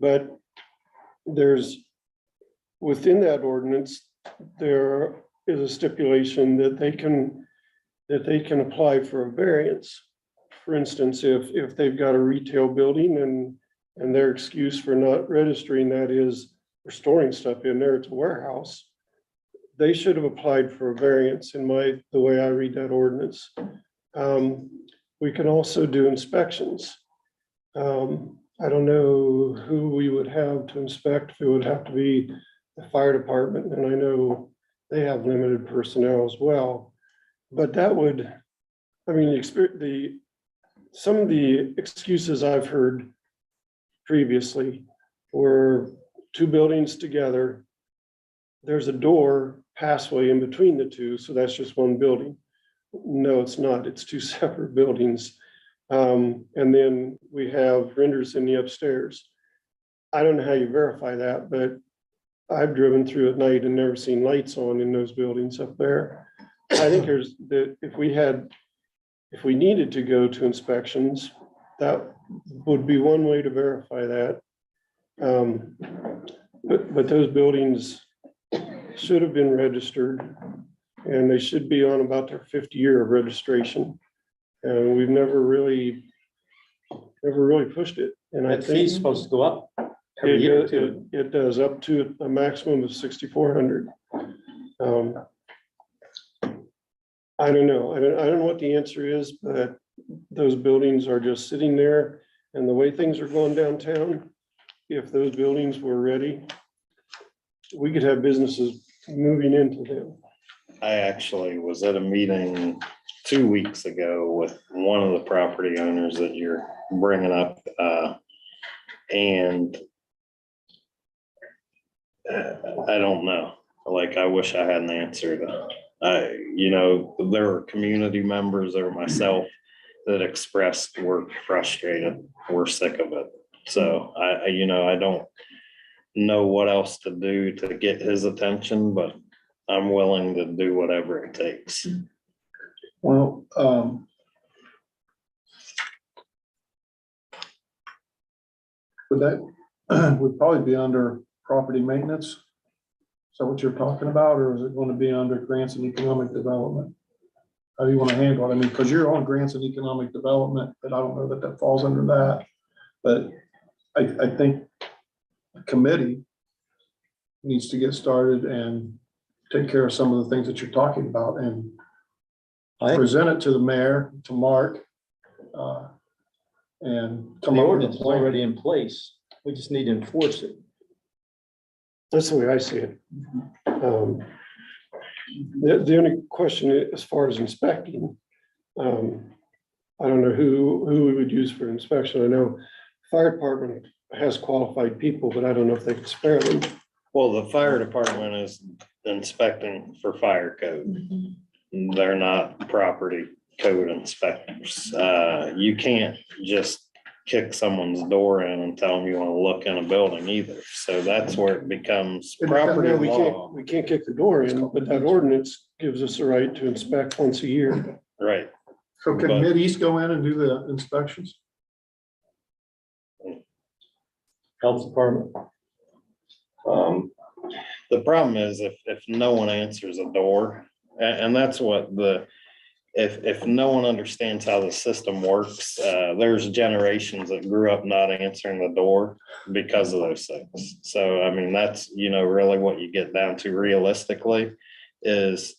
but there's, within that ordinance, there is a stipulation that they can apply for a variance. For instance, if they've got a retail building and their excuse for not registering that is we're storing stuff in there, it's a warehouse, they should have applied for a variance in the way I read that ordinance. We can also do inspections. I don't know who we would have to inspect. It would have to be the fire department, and I know they have limited personnel as well. But that would, I mean, some of the excuses I've heard previously were two buildings together. There's a door passway in between the two, so that's just one building. No, it's not. It's two separate buildings. And then we have renders in the upstairs. I don't know how you verify that, but I've driven through at night and never seen lights on in those buildings up there. I think there's that if we needed to go to inspections, that would be one way to verify that. But those buildings should have been registered and they should be on about their 50th year of registration. And we've never really pushed it. And I That think fee's supposed to go up every year too. it does up to a maximum of 6,400. I don't know. I don't know what the answer is, but those buildings are just sitting there. And the way things are going downtown, if those buildings were ready, we could have businesses moving into them. I actually was at a meeting 2 weeks ago with one of the property owners that you're bringing up. And I don't know, like, I wish I had an answer to, there were community members or myself that expressed we're frustrated, we're sick of it. So I don't know what else to do to get his attention, but I'm willing to do whatever it takes. Well, would probably be under property maintenance. Is that what you're talking about, or is it going to be under grants and economic development? How do you want to handle it? I mean, because you're on grants and economic development, but I don't know that falls under that. But I think the committee needs to get started and take care of some of the things that you're talking about and present it to the mayor, to Mark, and come The up with a ordinance is plan. already in place. We just need to enforce it. That's the way I see it. The only question as far as inspecting, I don't know who we would use for inspection. I know fire department has qualified people, but I don't know if they can spare them. Well, the fire department is inspecting for fire code. They're not property code inspectors. You can't just kick someone's door in and tell them you want to look in a building either. So that's where it becomes property No, law. we can't kick the door in, but that ordinance gives us the right to inspect once a year. Right. So can But- Mid-East go in and do the inspections? Health department. The problem is if no one answers a door, and that's what if no one understands how the system works, there's generations that grew up not answering the door because of those things. So, I mean, that's, really what you get down to realistically is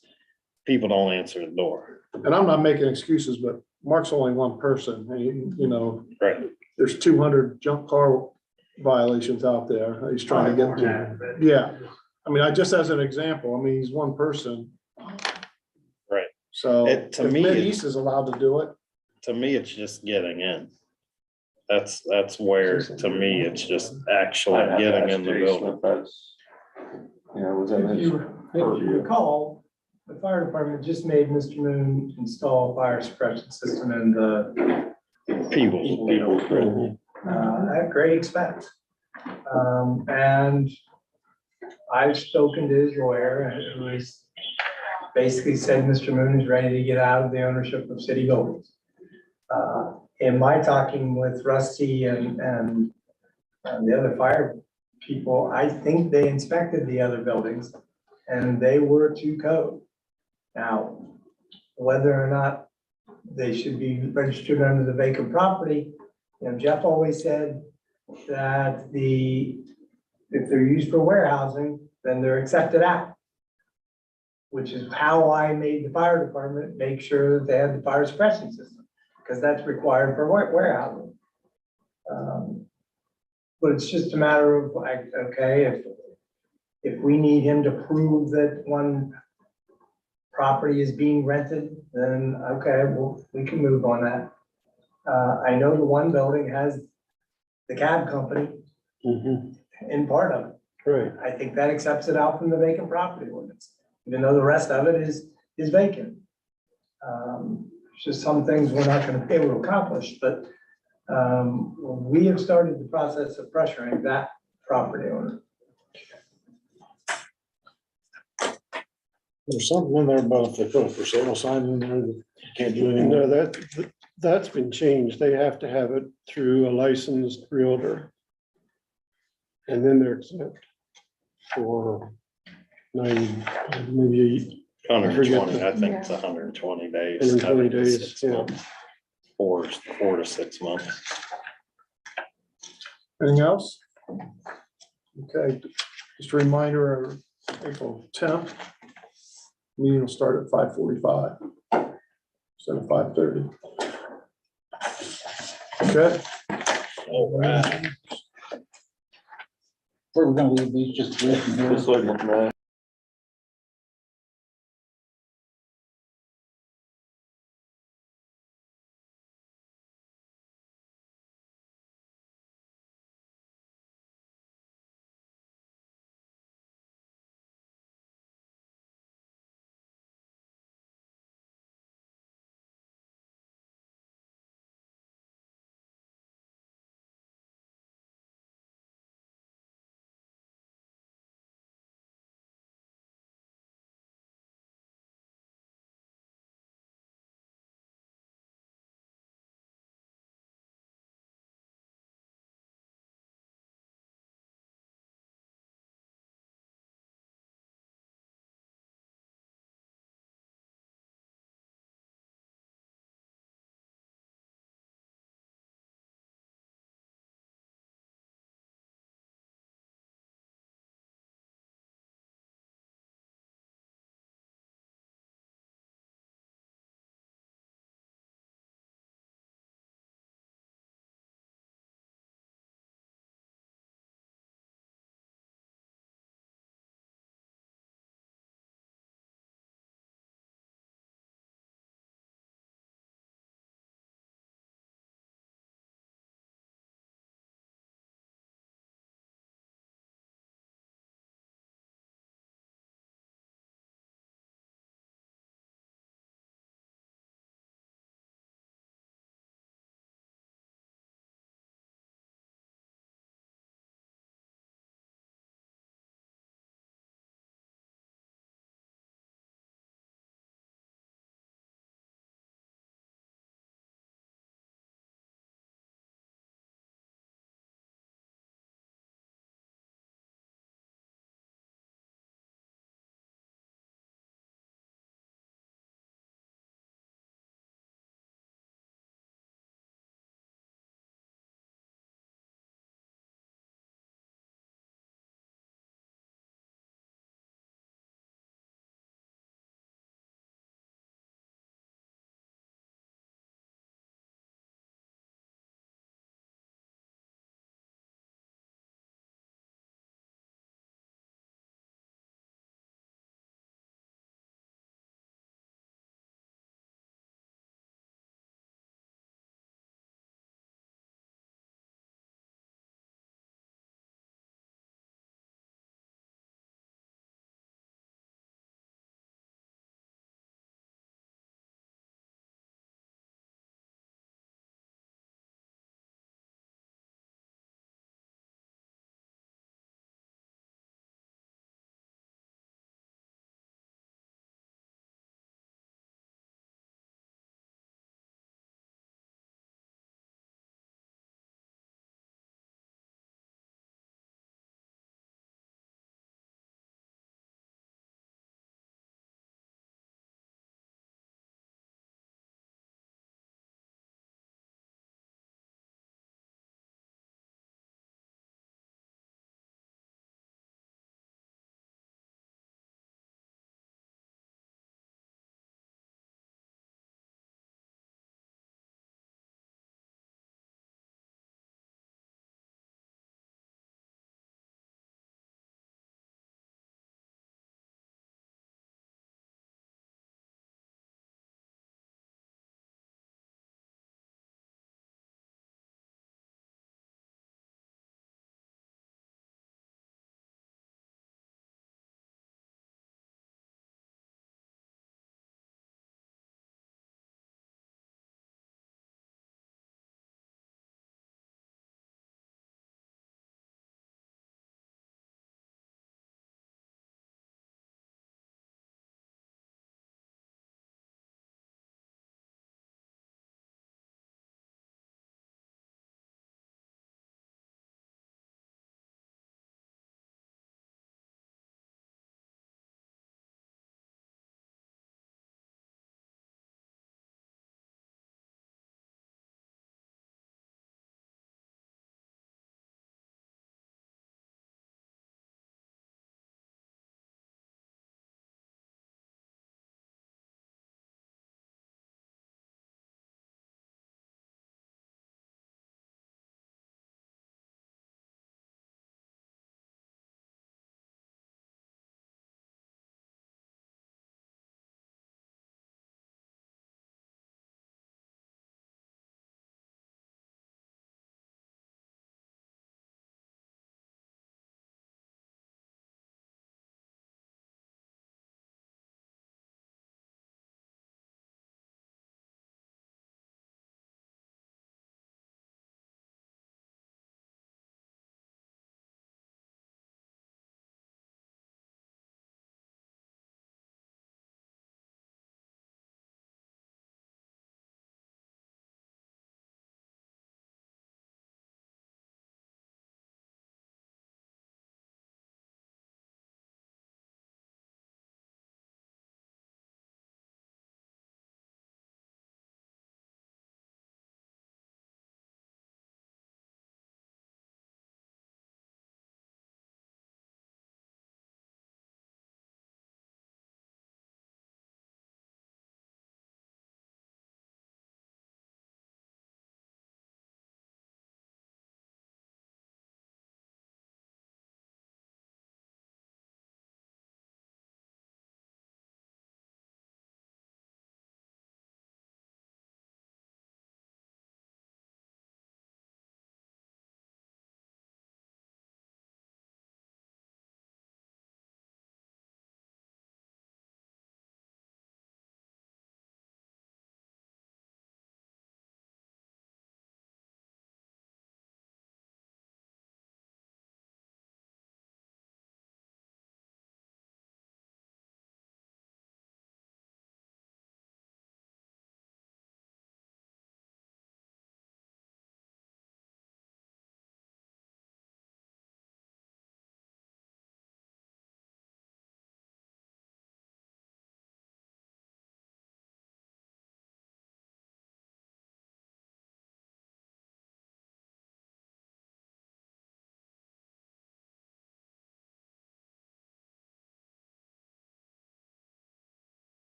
people don't answer the door. And I'm not making excuses, but Mark's only one person. Right. There's 200 junk car violations out there. He's trying to get to. Yeah. I mean, just as an example, he's one person. Right. So To if me, Mid-East is allowed to do it, To me, it's just getting in. That's where, to me, it's just actually getting in the building. If you recall, the fire department just made Mr. Moon install a fire suppression system in the People. at great expense. And I've spoken to his lawyer, who has basically said Mr. Moon is ready to get out of the ownership of city buildings. In my talking with Rusty and the other fire people, I think they inspected the other buildings and they were to code. Now, whether or not they should be registered under the vacant property, Jeff always said that if they're used for warehousing, then they're accepted out. Which is how I made the fire department make sure that they had the fire suppression system, because that's required for warehousing. But it's just a matter of like, okay, if we need him to prove that one property is being rented, then okay, well, we can move on that. I know the one building has the cab company in part of it. Right. I think that accepts it out from the vacant property ordinance, even though the rest of it is vacant. It's just some things we're not gonna be able to accomplish, but we have started the process of pressuring that property owner. There's something in there about if they put a for sale sign in there, that you can't do anything. No, that's been changed. They have to have it through a licensed realtor. And then they're exempt for 90, maybe 120, I think it's 120 days. 120 days, 6 yeah. months, 4 to 6 months. Anything else? Okay, just a reminder of April 10th. Meeting will start at 5:45 instead of 5:30. Okay. All right. Where we're gonna leave these just. Just looking at that.